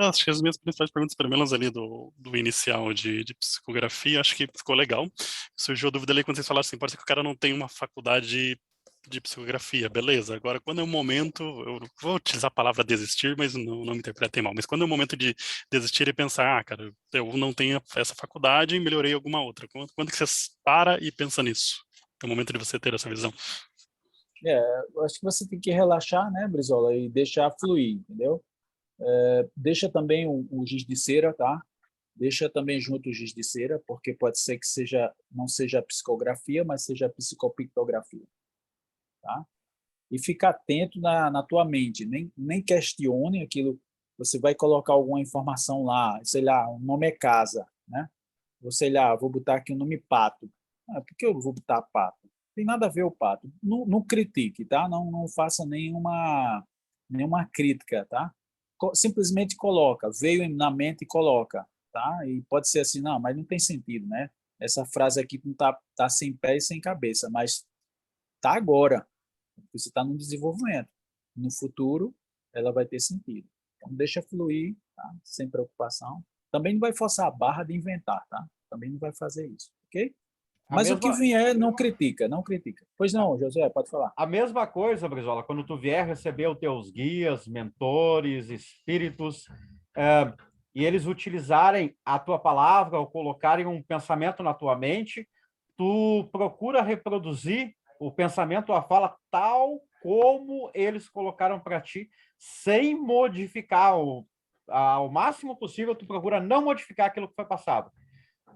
Acho que as minhas principais perguntas, pelo menos ali do inicial de psicografia, acho que ficou legal. Surgiu a dúvida ali quando vocês falaram assim, pode ser que o cara não tenha uma faculdade de psicografia, beleza. Agora, quando é o momento, eu vou utilizar a palavra desistir, mas não me interpretem mal, mas quando é o momento de desistir e pensar, cara, eu não tenho essa faculdade e melhorei alguma outra. Quando que você para e pensa nisso? É o momento de você ter essa visão. Eu acho que você tem que relaxar, né, Brizola, e deixar fluir, entendeu? Deixa também o giz de cera, tá? Deixa também junto o giz de cera, porque pode ser que não seja psicografia, mas seja psicopictografia, tá? E fica atento na tua mente, nem questione aquilo. Você vai colocar alguma informação lá, sei lá, o nome é casa, né? Ou sei lá, vou botar aqui o nome pato. Por que eu vou botar pato? Tem nada a ver o pato. Não critique, tá? Não faça nenhuma crítica, tá? Simplesmente coloca, veio na mente e coloca, tá? E pode ser assim, não, mas não tem sentido, né? Essa frase aqui não tá sem pé e sem cabeça, mas tá agora. Você está no desenvolvimento. No futuro, ela vai ter sentido. Então, deixa fluir, tá? Sem preocupação. Também não vai forçar a barra de inventar, tá? Também não vai fazer isso, ok? A Mas o que mesma, vier, não critica, não critica. Pois não, José, pode falar. a mesma coisa, Brizola, quando tu vier receber os teus guias, mentores, espíritos, e eles utilizarem a tua palavra ou colocarem um pensamento na tua mente, tu procura reproduzir o pensamento, a fala, tal como eles colocaram para ti, sem modificar. Ao máximo possível, tu procura não modificar aquilo que foi passado.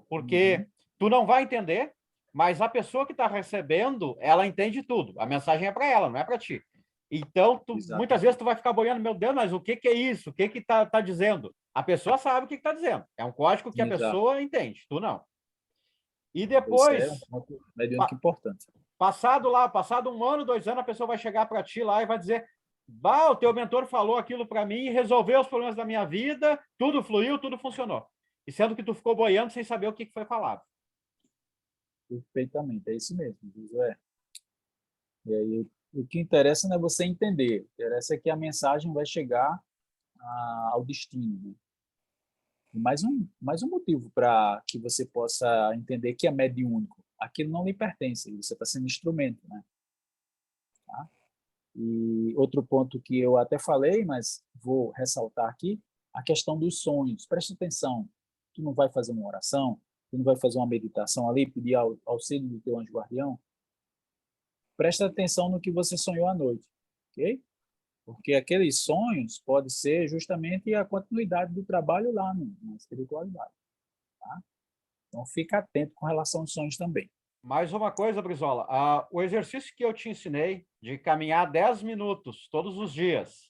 Porque tu não vai entender, mas a pessoa que está recebendo, ela entende tudo. A mensagem é para ela, não é para ti. Então, muitas vezes tu vai ficar boiando, meu Deus, mas o que é isso? O que tá dizendo? A pessoa sabe o que está dizendo. É um código que a pessoa entende, tu não. E Isso é um depois, ponto mediúnico importante. passado 1 ano, 2 anos, a pessoa vai chegar para ti lá e vai dizer: bah, o teu mentor falou aquilo para mim, resolveu os problemas da minha vida, tudo fluiu, tudo funcionou. E sendo que tu ficou boiando sem saber o que foi falado. Perfeitamente, é isso mesmo, Josué. E aí, o que interessa não é você entender, o que interessa é que a mensagem vai chegar ao destino, né? E mais um motivo para que você possa entender que é mediúnico. Aquilo não lhe pertence, você está sendo instrumento, né? Tá? E outro ponto que eu até falei, mas vou ressaltar aqui, a questão dos sonhos. Preste atenção, tu não vai fazer uma oração, tu não vai fazer uma meditação ali, pedir auxílio do teu anjo guardião. Presta atenção no que você sonhou à noite, ok? Porque aqueles sonhos podem ser justamente a continuidade do trabalho lá na espiritualidade, tá? Então, fica atento com relação aos sonhos também. Mais uma coisa, Brizola. O exercício que eu te ensinei de caminhar 10 minutos todos os dias,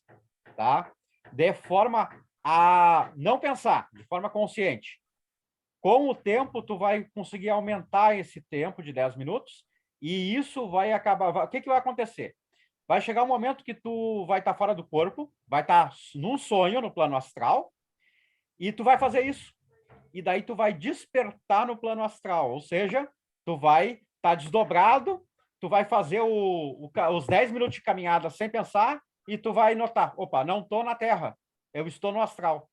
tá? De forma a não pensar, de forma consciente. Com o tempo, tu vai conseguir aumentar esse tempo de 10 minutos e isso vai acabar... O que vai acontecer? Vai chegar um momento que tu vai estar fora do corpo, vai estar num sonho, no plano astral, e tu vai fazer isso. E daí tu vai despertar no plano astral, ou seja, tu vai estar desdobrado, tu vai fazer os 10 minutos de caminhada sem pensar e tu vai notar, opa, não estou na Terra, eu estou no astral.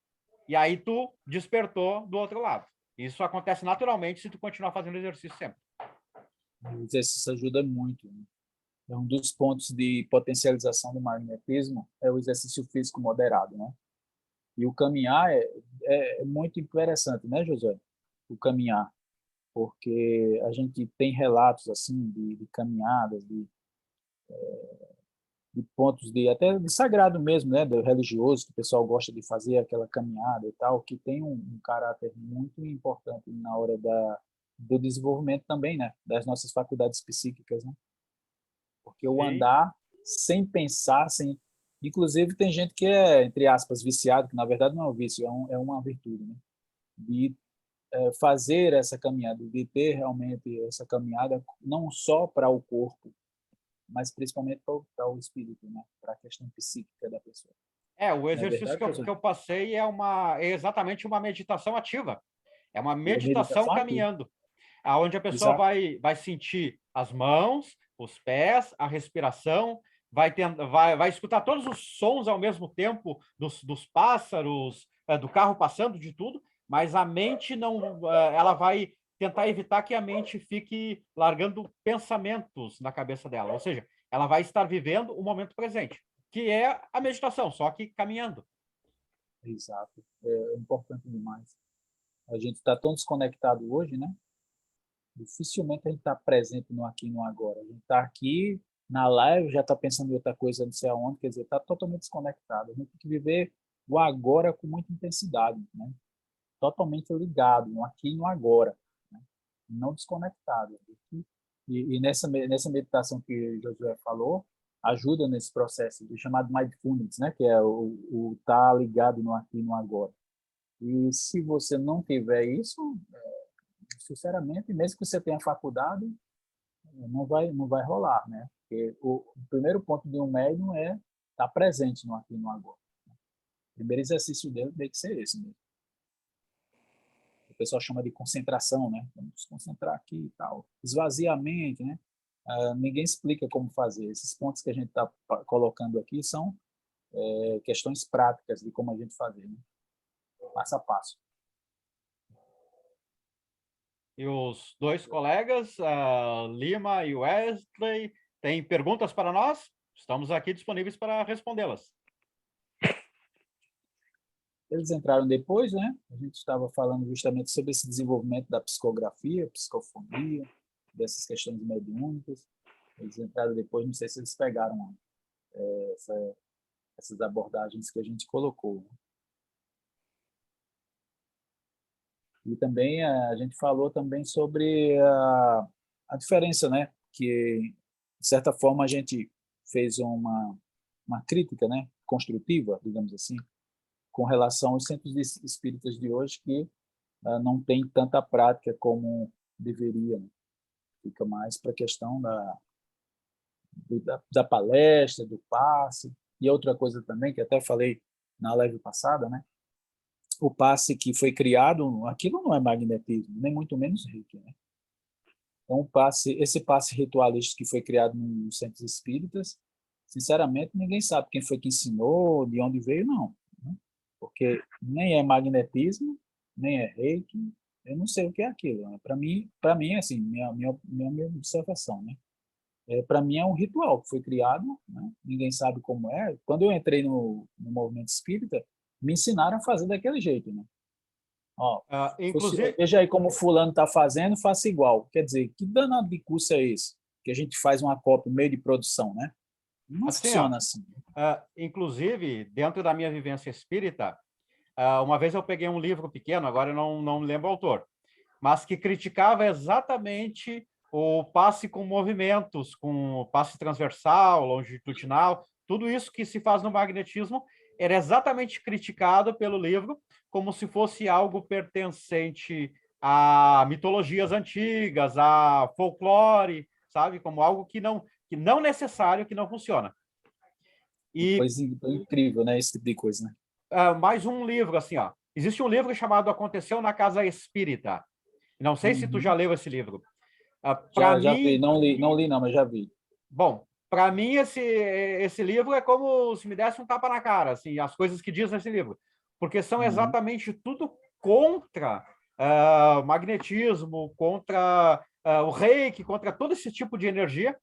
E aí tu despertou do outro lado. Isso acontece naturalmente se tu continuar fazendo exercício sempre. O exercício ajuda muito, né? É um dos pontos de potencialização do magnetismo é o exercício físico moderado, né? E o caminhar é muito interessante, né, José? O caminhar, porque a gente tem relatos assim de caminhadas, de pontos até de sagrado mesmo, né, do religioso, que o pessoal gosta de fazer aquela caminhada e tal, que tem um caráter muito importante na hora do desenvolvimento também, né, das nossas faculdades psíquicas, né? Porque o andar sem pensar, inclusive tem gente que é, entre aspas, viciado, que na verdade não é um vício, é uma virtude, né? De fazer essa caminhada, de ter realmente essa caminhada não só para o corpo, mas principalmente para o espírito, né? Para a questão psíquica da pessoa. O Não é exercício verdade, que professor? eu passei é exatamente uma meditação ativa. É uma É meditação meditação ativa. caminhando, aonde a pessoa Exato. vai sentir as mãos, os pés, a respiração, vai escutar todos os sons ao mesmo tempo dos pássaros, do carro passando, de tudo, mas a mente não, ela vai tentar evitar que a mente fique largando pensamentos na cabeça dela, ou seja, ela vai estar vivendo o momento presente, que é a meditação, só que caminhando. Exato. É importante demais. A gente está tão desconectado hoje, né? Dificilmente a gente está presente no aqui e no agora. A gente está aqui na live, já está pensando em outra coisa, não sei aonde, quer dizer, está totalmente desconectado. A gente tem que viver o agora com muita intensidade, né? Totalmente ligado no aqui e no agora, né? Não desconectado. E nessa meditação que Josué falou, ajuda nesse processo do chamado mindfulness, né? Que é o estar ligado no aqui e no agora. E se você não tiver isso, sinceramente, mesmo que você tenha faculdade, não vai rolar, né? Porque o primeiro ponto de um médium é estar presente no aqui e no agora. O primeiro exercício dele tem que ser esse mesmo. O pessoal chama de concentração, né? Vamos concentrar aqui e tal. Esvazia a mente, né? Ninguém explica como fazer. Esses pontos que a gente está colocando aqui são questões práticas de como a gente fazer, né? Passo a passo. E os dois colegas, Lima e Wesley, têm perguntas para nós? Estamos aqui disponíveis para respondê-las. Eles entraram depois, né? A gente estava falando justamente sobre esse desenvolvimento da psicografia, psicofonia, dessas questões mediúnicas. Eles entraram depois, não sei se eles pegaram essas abordagens que a gente colocou. E também a gente falou também sobre a diferença, né? Que, de certa forma, a gente fez uma crítica, né? Construtiva, digamos assim, com relação aos centros espíritas de hoje que não tem tanta prática como deveria, né? Fica mais para a questão da palestra, do passe. E outra coisa também, que até falei na live passada, né? O passe que foi criado, aquilo não é magnetismo, nem muito menos Reiki, né? Então, esse passe ritualístico que foi criado nos centros espíritas, sinceramente, ninguém sabe quem foi que ensinou, de onde veio, não. Né? Porque nem é magnetismo, nem é Reiki, eu não sei o que é aquilo. Né? Para mim, assim, minha observação, né? Para mim é um ritual que foi criado, né? Ninguém sabe como é. Quando eu entrei no movimento espírita, me ensinaram a fazer daquele jeito, né? Ó, Inclusive, veja aí como fulano está fazendo, faça igual. Quer dizer, que danado de curso é esse? Que a gente faz uma cópia meio de produção, né? Não assim, funciona assim. inclusive, dentro da minha vivência espírita, uma vez eu peguei um livro pequeno, agora eu não lembro o autor, mas que criticava exatamente o passe com movimentos, com passe transversal, longitudinal, tudo isso que se faz no magnetismo era exatamente criticado pelo livro como se fosse algo pertencente a mitologias antigas, a folclore, sabe? Como algo que não necessário, que não funciona. E Coisa incrível, né? Esse tipo de coisa, né? mais um livro, assim, ó. Existe um livro chamado Aconteceu na Casa Espírita. Não sei se tu já leu esse livro. Para Já vi, mim, não li não, mas já vi. bom, para mim esse livro é como se me desse um tapa na cara, assim, as coisas que diz nesse livro, porque são exatamente tudo contra magnetismo, contra o reiki, contra todo esse tipo de energia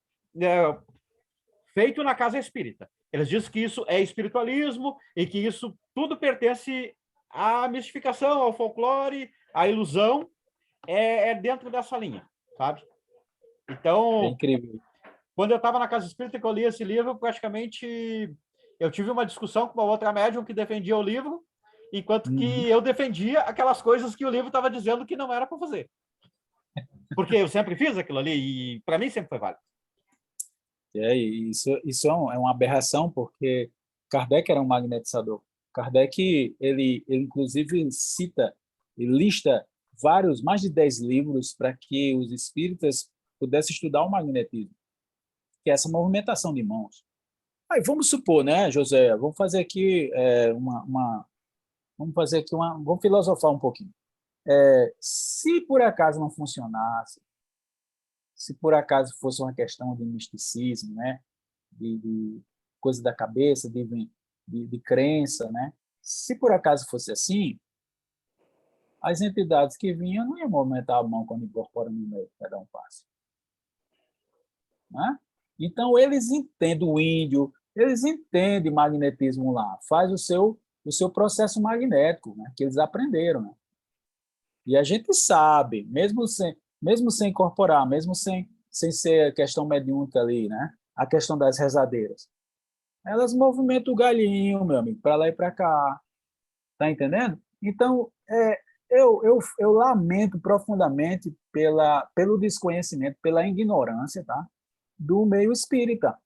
feito na casa espírita. Eles dizem que isso é espiritualismo e que isso tudo pertence à mistificação, ao folclore, à ilusão, é dentro dessa linha, sabe? É Então, incrível. quando eu estava na casa espírita que eu li esse livro, praticamente eu tive uma discussão com uma outra médium que defendia o livro, enquanto que eu defendia aquelas coisas que o livro estava dizendo que não era para fazer. Porque eu sempre fiz aquilo ali e para mim sempre foi válido. Isso é uma aberração, porque Kardec era um magnetizador. Kardec, ele inclusive cita e lista mais de 10 livros para que os espíritas pudessem estudar o magnetismo. que é essa movimentação de mãos. Aí vamos supor, né, José, vamos fazer aqui vamos filosofar um pouquinho. Se por acaso não funcionasse, se por acaso fosse uma questão de misticismo, né, de coisa da cabeça, de crença, né, se por acaso fosse assim, as entidades que vinham não iam movimentar a mão quando incorporam no meio para dar um passo. Né? Então, eles entendem o índio, eles entendem magnetismo lá, faz o seu processo magnético, né, que eles aprenderam. Né? E a gente sabe, mesmo sem incorporar, mesmo sem ser questão mediúnica ali, né, a questão das rezadeiras, elas movimentam o galinho, meu amigo, para lá e para cá. Tá entendendo? Então, eu lamento profundamente pelo desconhecimento, pela ignorância, tá? Do meio espírita,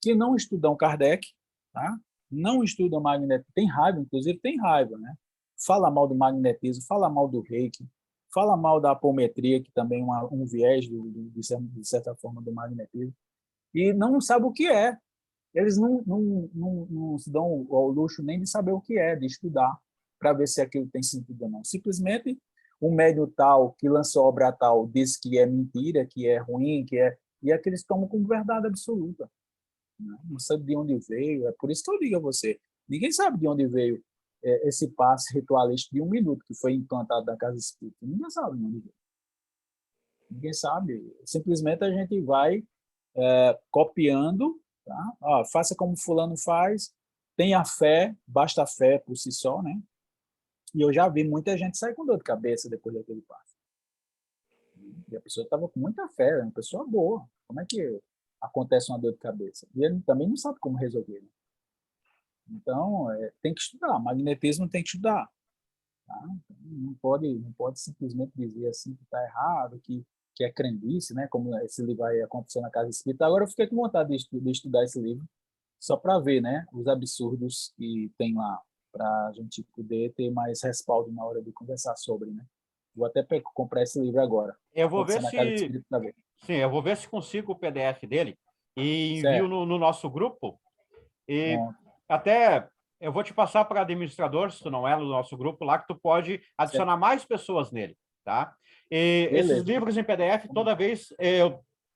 que não estudam Kardec, tá? Não estudam magnetismo, tem raiva, inclusive tem raiva, né? Fala mal do magnetismo, fala mal do reiki, fala mal da apometria, que também é um viés, de certa forma, do magnetismo, e não sabe o que é. Eles não se dão ao luxo nem de saber o que é, de estudar, para ver se aquilo tem sentido ou não. Simplesmente, um médium tal que lançou obra tal diz que é mentira, que é ruim, e aqueles tomam como verdade absoluta. Não sabe de onde veio. É por isso que eu digo a você, ninguém sabe de onde veio esse passe ritualístico de 1 minuto que foi implantado na Casa Espírita. Ninguém sabe de onde veio. Ninguém sabe. Simplesmente a gente vai copiando. Tá? Faça como fulano faz, tenha fé, basta a fé por si só, né? E eu já vi muita gente sair com dor de cabeça depois daquele passo. E a pessoa estava com muita fé, era uma pessoa boa. Como é que acontece uma dor de cabeça? E ele também não sabe como resolver. Né? Então, tem que estudar. Magnetismo tem que estudar. Tá? Não pode simplesmente dizer assim que está errado, que é crendice, né? Como esse livro vai acontecer na Casa Espírita. Agora eu fiquei com vontade de estudar esse livro, só para ver, né, os absurdos que tem lá, para a gente poder ter mais respaldo na hora de conversar sobre, né? Vou até comprar esse livro agora. Eu vou ver Na Casa Espírita para ver. Sim, eu vou ver se consigo o PDF dele e envio Certo. no nosso grupo. E Bom, até eu vou te passar para administrador, se tu não é no nosso grupo lá, que tu pode adicionar mais pessoas nele, tá? E esses beleza. livros em PDF, toda vez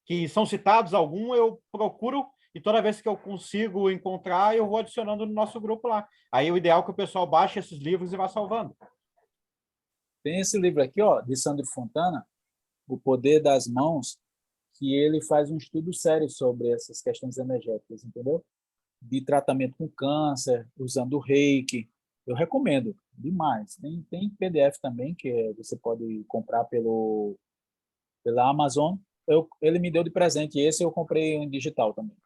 que são citados algum, eu procuro e toda vez que eu consigo encontrar, eu vou adicionando no nosso grupo lá. Aí o ideal é que o pessoal baixe esses livros e vá salvando. Tem esse livro aqui, ó, de Sandro Fontana, O Poder das Mãos, que ele faz um estudo sério sobre essas questões energéticas, entendeu? De tratamento com câncer, usando o reiki. Eu recomendo demais. Tem PDF também, que você pode comprar pela Amazon. Ele me deu de presente, esse eu comprei em digital também.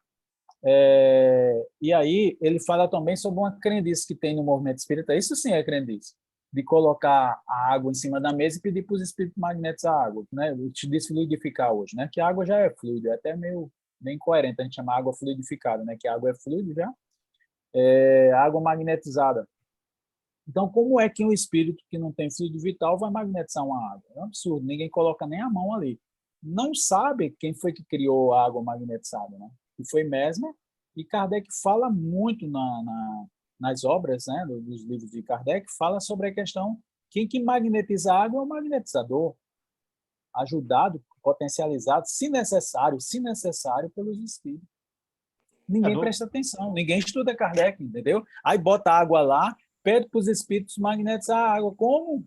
E aí ele fala também sobre uma crendice que tem no movimento espírita. Isso sim é crendice, de colocar a água em cima da mesa e pedir para os espíritos magnéticos a água, né? Desfluidificar hoje, né? Que a água já é fluida, é até meio incoerente a gente chamar água fluidificada, né? Que a água é fluida já, água magnetizada. Então, como é que um espírito que não tem fluido vital vai magnetizar uma água? É um absurdo, ninguém coloca nem a mão ali. Não sabe quem foi que criou a água magnetizada, né? Que foi Mesmer, e Kardec fala muito nas obras, né, dos livros de Kardec, fala sobre a questão quem que magnetiza a água é o magnetizador, ajudado, potencializado, se necessário pelos espíritos. Ninguém presta atenção, ninguém estuda Kardec, entendeu? Aí bota a água lá, pede para os espíritos magnetizar a água. Como?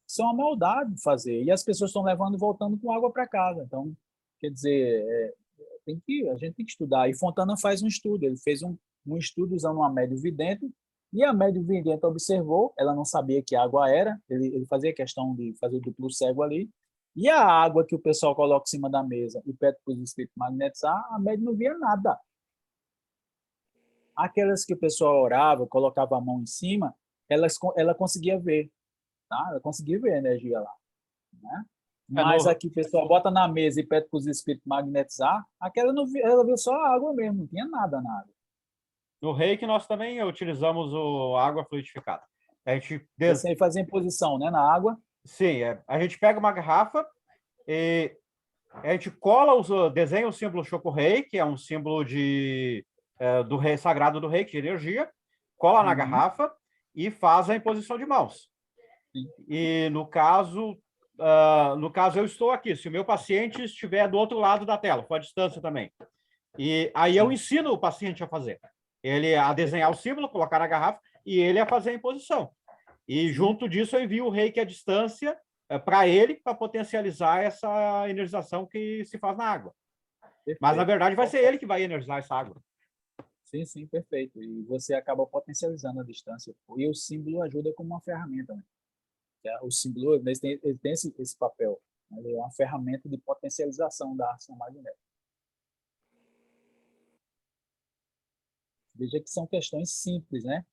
Isso é uma maldade fazer. E as pessoas estão levando e voltando com água para casa. Então, quer dizer, a gente tem que estudar. E Fontana faz um estudo. Ele fez um estudo usando uma médium vidente, e a médium vidente observou, ela não sabia que água era, ele fazia questão de fazer o duplo cego ali, e a água que o pessoal coloca em cima da mesa e pede para os espíritos magnetizar, a médium não via nada. Aquelas que o pessoal orava, colocava a mão em cima, ela conseguia ver, tá? Ela conseguia ver a energia lá, né? Mas aqui o pessoal bota na mesa e pede para os espíritos magnetizar, aquela não via, ela viu só a água mesmo, não tinha nada. No reiki nós também utilizamos a água fluidificada. A gente Esse aí fazia em posição, né, na água. Sim, a gente pega uma garrafa e A gente cola, desenha o símbolo Choco-Rei, que é um símbolo do rei sagrado do reiki, de energia, cola na garrafa e faz a imposição de mãos. Sim. E no caso eu estou aqui. Se o meu paciente estiver do outro lado da tela, for à distância também. E aí eu ensino o paciente a fazer. Ele a desenhar o símbolo, colocar na garrafa e ele a fazer a imposição. E junto disso eu envio o reiki à distância para ele, para potencializar essa energização que se faz na água. Perfeito. Mas, na verdade, vai ser ele que vai energizar essa água. Sim, perfeito. E você acaba potencializando a distância. E o símbolo ajuda como uma ferramenta, né? O símbolo ele tem esse papel. Ele é uma ferramenta de potencialização da ação magnética. Veja que são questões simples, né?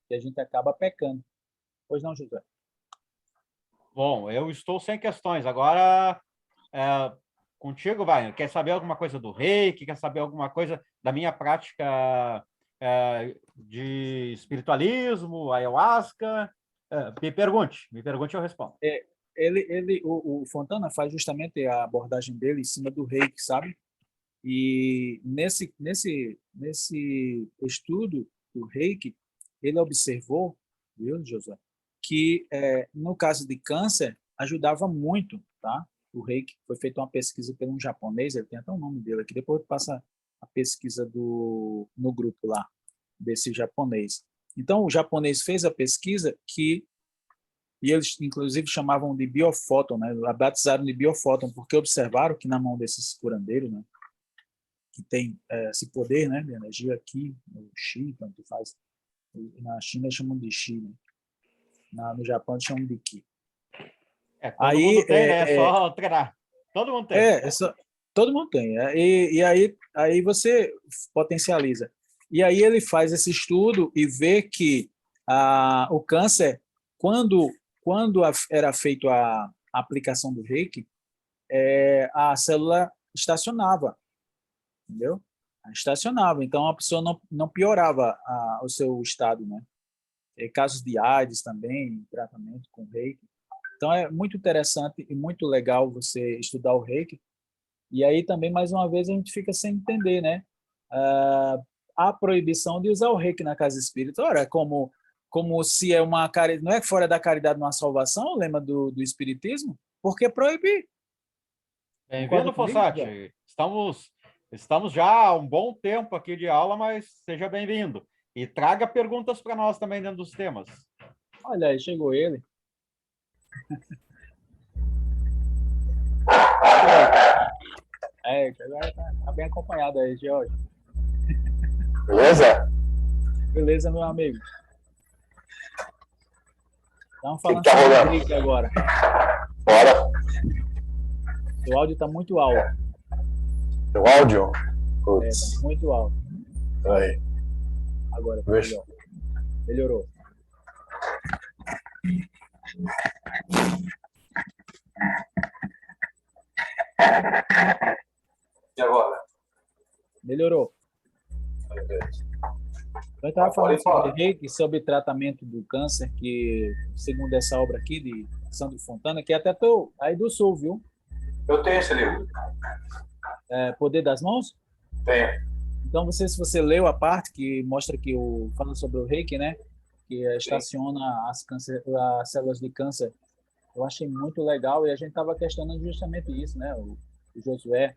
Que a gente acaba pecando. Pois não, José? Bom, eu estou sem questões. Agora, contigo, vai. Quer saber alguma coisa do reiki? Quer saber alguma coisa da minha prática de espiritualismo, ayahuasca? Me pergunte, eu respondo. O Fontana faz justamente a abordagem dele em cima do reiki, sabe? E nesse estudo do reiki, ele observou, viu, José, que no caso de câncer ajudava muito, tá? O reiki foi feita uma pesquisa por um japonês, ele tem até o nome dele aqui, depois passa a pesquisa no grupo lá desse japonês. Então o japonês fez a pesquisa e eles inclusive chamavam de biofóton, né? Batizaram de biofóton porque observaram que na mão desses curandeiros, né, que tem esse poder, né, de energia aqui, no Qi, tanto faz. Na China chamam de Qi, né? No Japão eles chamam de Ki. Todo mundo tem, né? É só treinar. Todo mundo tem. Todo mundo tem. E aí você potencializa. E aí ele faz esse estudo e vê que o câncer, quando era feita a aplicação do reiki, a célula estacionava. Entendeu? Estacionava. Então a pessoa não piorava o seu estado, né? Casos de AIDS também, tratamento com reiki. Então é muito interessante e muito legal você estudar o reiki. E aí também, mais uma vez, a gente fica sem entender, né? A proibição de usar o reiki na casa espírita. Ora, como se é uma caridade, não é fora da caridade uma salvação, o lema do espiritismo? Por que proibir? Bem-vindo, Fossati. Estamos já há um bom tempo aqui de aula, mas seja bem-vindo. E traga perguntas para nós também dentro dos temas. Olha aí, chegou ele. Agora tá bem acompanhado aí, George. Beleza? Beleza, meu amigo. Estamos falando tá sobre rolando? reiki agora. Bora. O áudio está muito alto. O áudio? Tá muito alto. Aí. Agora, Veja. melhorou. E agora? Melhorou. Eu estava falando sobre reiki, sobre tratamento do câncer, que, segundo essa obra aqui de Sandro Fontana, que até estou aí do Sul, viu? Eu tenho esse livro. Poder das Mãos? Tenho. Então, se você leu a parte que mostra que fala sobre o reiki, né? Que estaciona as células de câncer, eu achei muito legal e a gente estava questionando justamente isso, né? O Josué,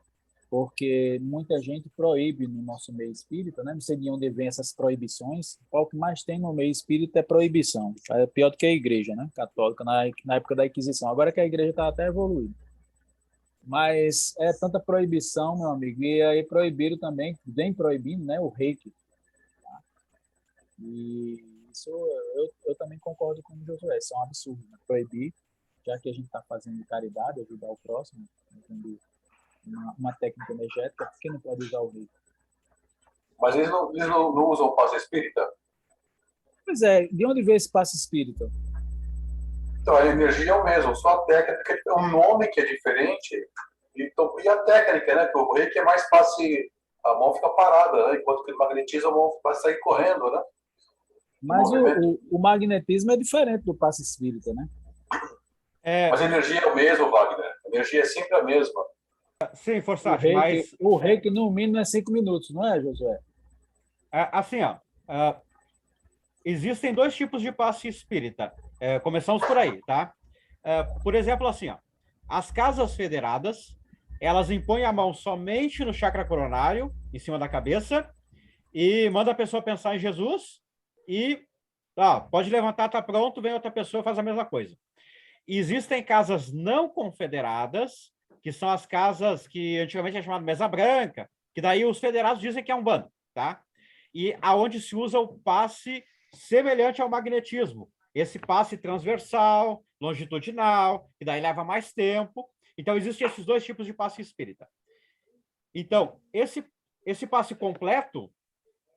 porque muita gente proíbe no nosso meio espírita, né? Não sei de onde vem essas proibições. O que mais tem no meio espírita é proibição. É pior do que a igreja, né? Católica, na época da Inquisição. Agora que a igreja está até evoluída. Mas é tanta proibição, meu amigo. E aí proibiram também, vem proibindo, né? O reiki. Tá? E isso eu também concordo com o Josué. Isso é um absurdo, né? Proibir, já que a gente está fazendo caridade, ajudar o próximo, entendeu? Uma técnica energética, por que não pode usar o reiki? Mas eles não usam o passe espírita? Pois é, de onde veio esse passe espírita? Então, a energia é o mesmo, só a técnica é um nome que é diferente. E a técnica, né? Porque o reiki é mais passe, a mão fica parada, né? Enquanto que ele magnetiza, a mão vai sair correndo, né? Mas o magnetismo é diferente do passe espírita, né? Mas a energia é o mesmo, Wagner. A energia é sempre a mesma. Sim, Forçati, mas O reiki no mínimo é 5 minutos, não é, Josué? assim, ó, existem dois tipos de passe espírita. Começamos por aí, tá? Por exemplo, assim, ó, as casas federadas, elas impõem a mão somente no chakra coronário, em cima da cabeça, e manda a pessoa pensar em Jesus e pode levantar, tá pronto, vem outra pessoa, faz a mesma coisa. E existem casas não confederadas, que são as casas que antigamente é chamado mesa branca, que daí os federados dizem que é um bando, tá? E aonde se usa o passe semelhante ao magnetismo, esse passe transversal, longitudinal, que daí leva mais tempo. Então, existem esses dois tipos de passe espírita. Então, esse passe completo,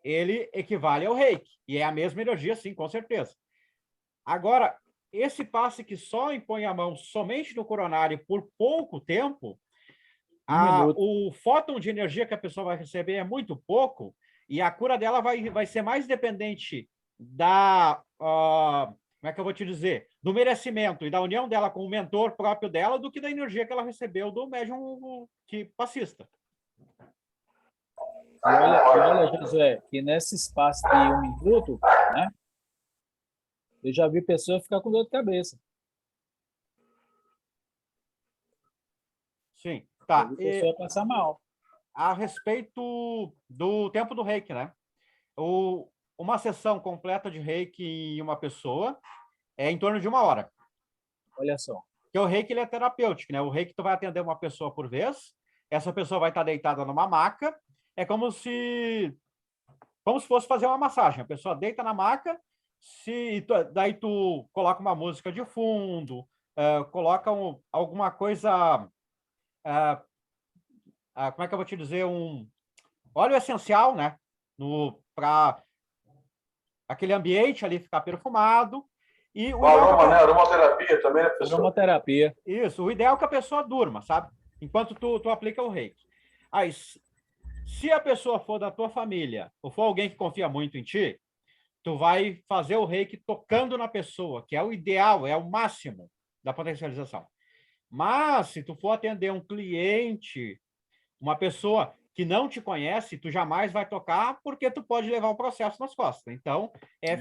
ele equivale ao reiki, e é a mesma energia, sim, com certeza. Agora, esse passe que só impõe a mão somente no coronário por pouco tempo, o fóton de energia que a pessoa vai receber é muito pouco, e a cura dela vai ser mais dependente como é que eu vou te dizer? Do merecimento e da união dela com o mentor próprio dela do que da energia que ela recebeu do médium passista. E olha, José, que nesse espaço de 1 minuto, né? Eu já vi pessoas ficar com dor de cabeça. Sim, tá. A pessoa passar mal. A respeito do tempo do reiki, né? Uma sessão completa de reiki em uma pessoa é em torno de 1 hora. Olha só. Porque o reiki ele é terapêutico, né? O reiki tu vai atender uma pessoa por vez, essa pessoa vai estar deitada numa maca, é como se fosse fazer uma massagem. A pessoa deita na maca, daí tu coloca uma música de fundo, coloca alguma coisa, como é que eu vou te dizer, um óleo essencial, né? Para aquele ambiente ali ficar perfumado. E o aroma, né? Aromaterapia também, né, pessoal? Aromaterapia. Isso, o ideal é que a pessoa durma, sabe? Enquanto tu aplica o reiki. Aí, se a pessoa for da tua família, ou for alguém que confia muito em ti, tu vai fazer o reiki tocando na pessoa, que é o ideal, é o máximo da potencialização. Mas, se tu for atender um cliente, uma pessoa que não te conhece, tu jamais vai tocar, porque tu pode levar o processo nas costas. Então,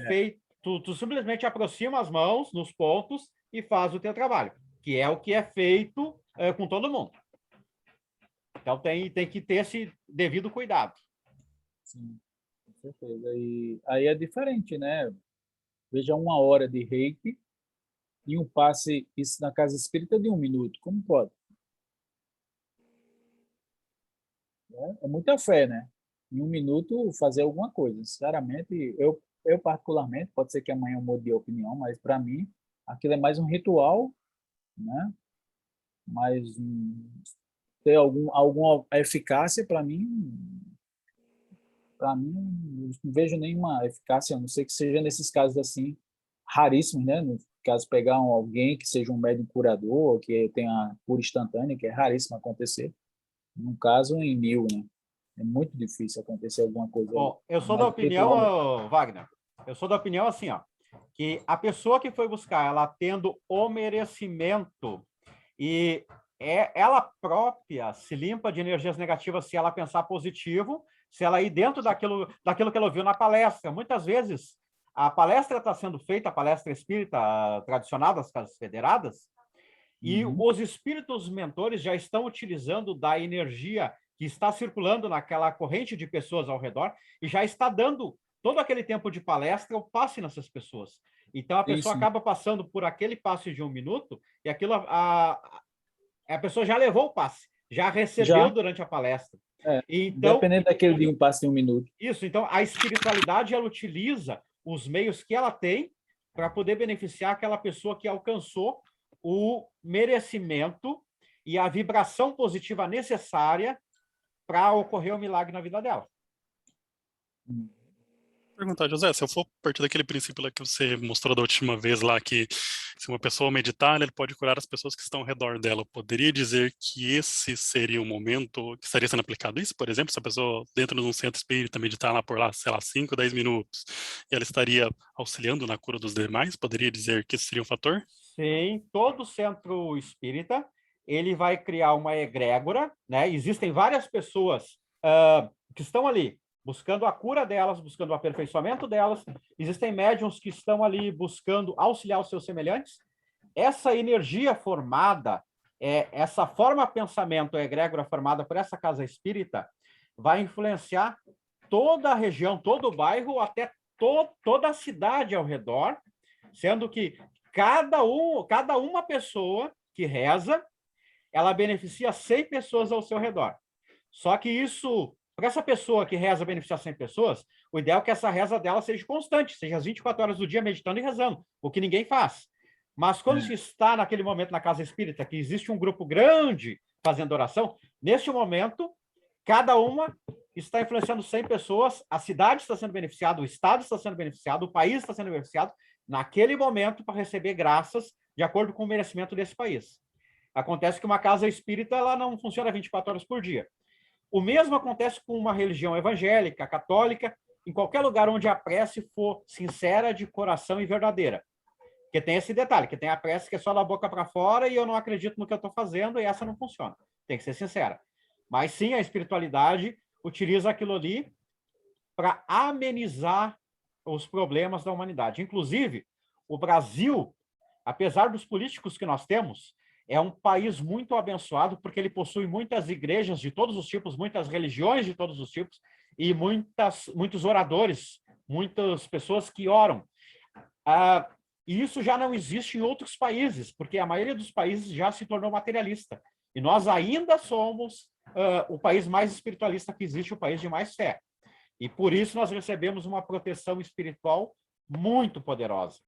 feito, tu simplesmente aproxima as mãos nos pontos e faz o teu trabalho, que é o que é feito com todo mundo. Então, tem que ter esse devido cuidado. Sim, com certeza. E aí é diferente, né? Veja 1 hora de reiki e um passe, isso na casa espírita, de 1 minuto. Como pode? É muita fé, né? Em 1 minuto fazer alguma coisa. Sinceramente, eu particularmente, pode ser que amanhã eu mude de opinião, mas para mim aquilo é mais um ritual, né? Mas ter alguma eficácia, para mim não vejo nenhuma eficácia, a não ser que seja nesses casos assim raríssimos, né? No caso pegar alguém que seja um médium curador, que tenha cura instantânea, que é raríssimo acontecer. No caso, em 1000, né? É muito difícil acontecer alguma coisa. Bom, eu sou da opinião, Wagner, assim, ó, que a pessoa que foi buscar, ela tendo o merecimento e ela própria se limpa de energias negativas se ela pensar positivo, se ela ir dentro daquilo que ela ouviu na palestra. Muitas vezes, a palestra está sendo feita, a palestra espírita tradicional das casas federadas, e os espíritos mentores já estão utilizando da energia que está circulando naquela corrente de pessoas ao redor e já está dando todo aquele tempo de palestra o passe nessas pessoas. Então, a pessoa acaba passando por aquele passe de 1 minuto e aquilo a pessoa já levou o passe, já recebeu durante a palestra. Então, dependendo daquele de um passe de 1 minuto. Isso, então a espiritualidade ela utiliza os meios que ela tem para poder beneficiar aquela pessoa que alcançou o merecimento e a vibração positiva necessária para ocorrer o milagre na vida dela. Perguntar, José, se eu for partir daquele princípio lá que você mostrou da última vez lá, que se uma pessoa meditar, ele pode curar as pessoas que estão ao redor dela, poderia dizer que esse seria o momento que estaria sendo aplicado isso? Por exemplo, se a pessoa dentro de um centro espírita meditar lá por lá, sei lá, 5, 10 minutos, e ela estaria auxiliando na cura dos demais, poderia dizer que esse seria um fator? Sim, todo centro espírita, ele vai criar uma egrégora, né? Existem várias pessoas que estão ali buscando a cura delas, buscando o aperfeiçoamento delas. Existem médiuns que estão ali buscando auxiliar os seus semelhantes. Essa energia formada, essa forma de pensamento egrégora formada por essa casa espírita, vai influenciar toda a região, todo o bairro, até toda a cidade ao redor, sendo que cada uma pessoa que reza, ela beneficia 100 pessoas ao seu redor. Só que isso, para essa pessoa que reza beneficiar 100 pessoas, o ideal é que essa reza dela seja constante, seja às 24 horas do dia meditando e rezando, o que ninguém faz. Mas quando se está naquele momento na casa espírita, que existe um grupo grande fazendo oração, neste momento, cada uma está influenciando 100 pessoas, a cidade está sendo beneficiada, o estado está sendo beneficiado, o país está sendo beneficiado, naquele momento, para receber graças de acordo com o merecimento desse país. Acontece que uma casa espírita ela não funciona 24 horas por dia. O mesmo acontece com uma religião evangélica, católica, em qualquer lugar onde a prece for sincera, de coração e verdadeira. Porque tem esse detalhe, que tem a prece que é só da boca para fora e eu não acredito no que eu estou fazendo e essa não funciona. Tem que ser sincera. Mas sim, a espiritualidade utiliza aquilo ali para amenizar os problemas da humanidade. Inclusive, o Brasil, apesar dos políticos que nós temos, é um país muito abençoado porque ele possui muitas igrejas de todos os tipos, muitas religiões de todos os tipos e muitos oradores, muitas pessoas que oram. E isso já não existe em outros países, porque a maioria dos países já se tornou materialista. E nós ainda somos o país mais espiritualista que existe, o país de mais fé. E por isso nós recebemos uma proteção espiritual muito poderosa.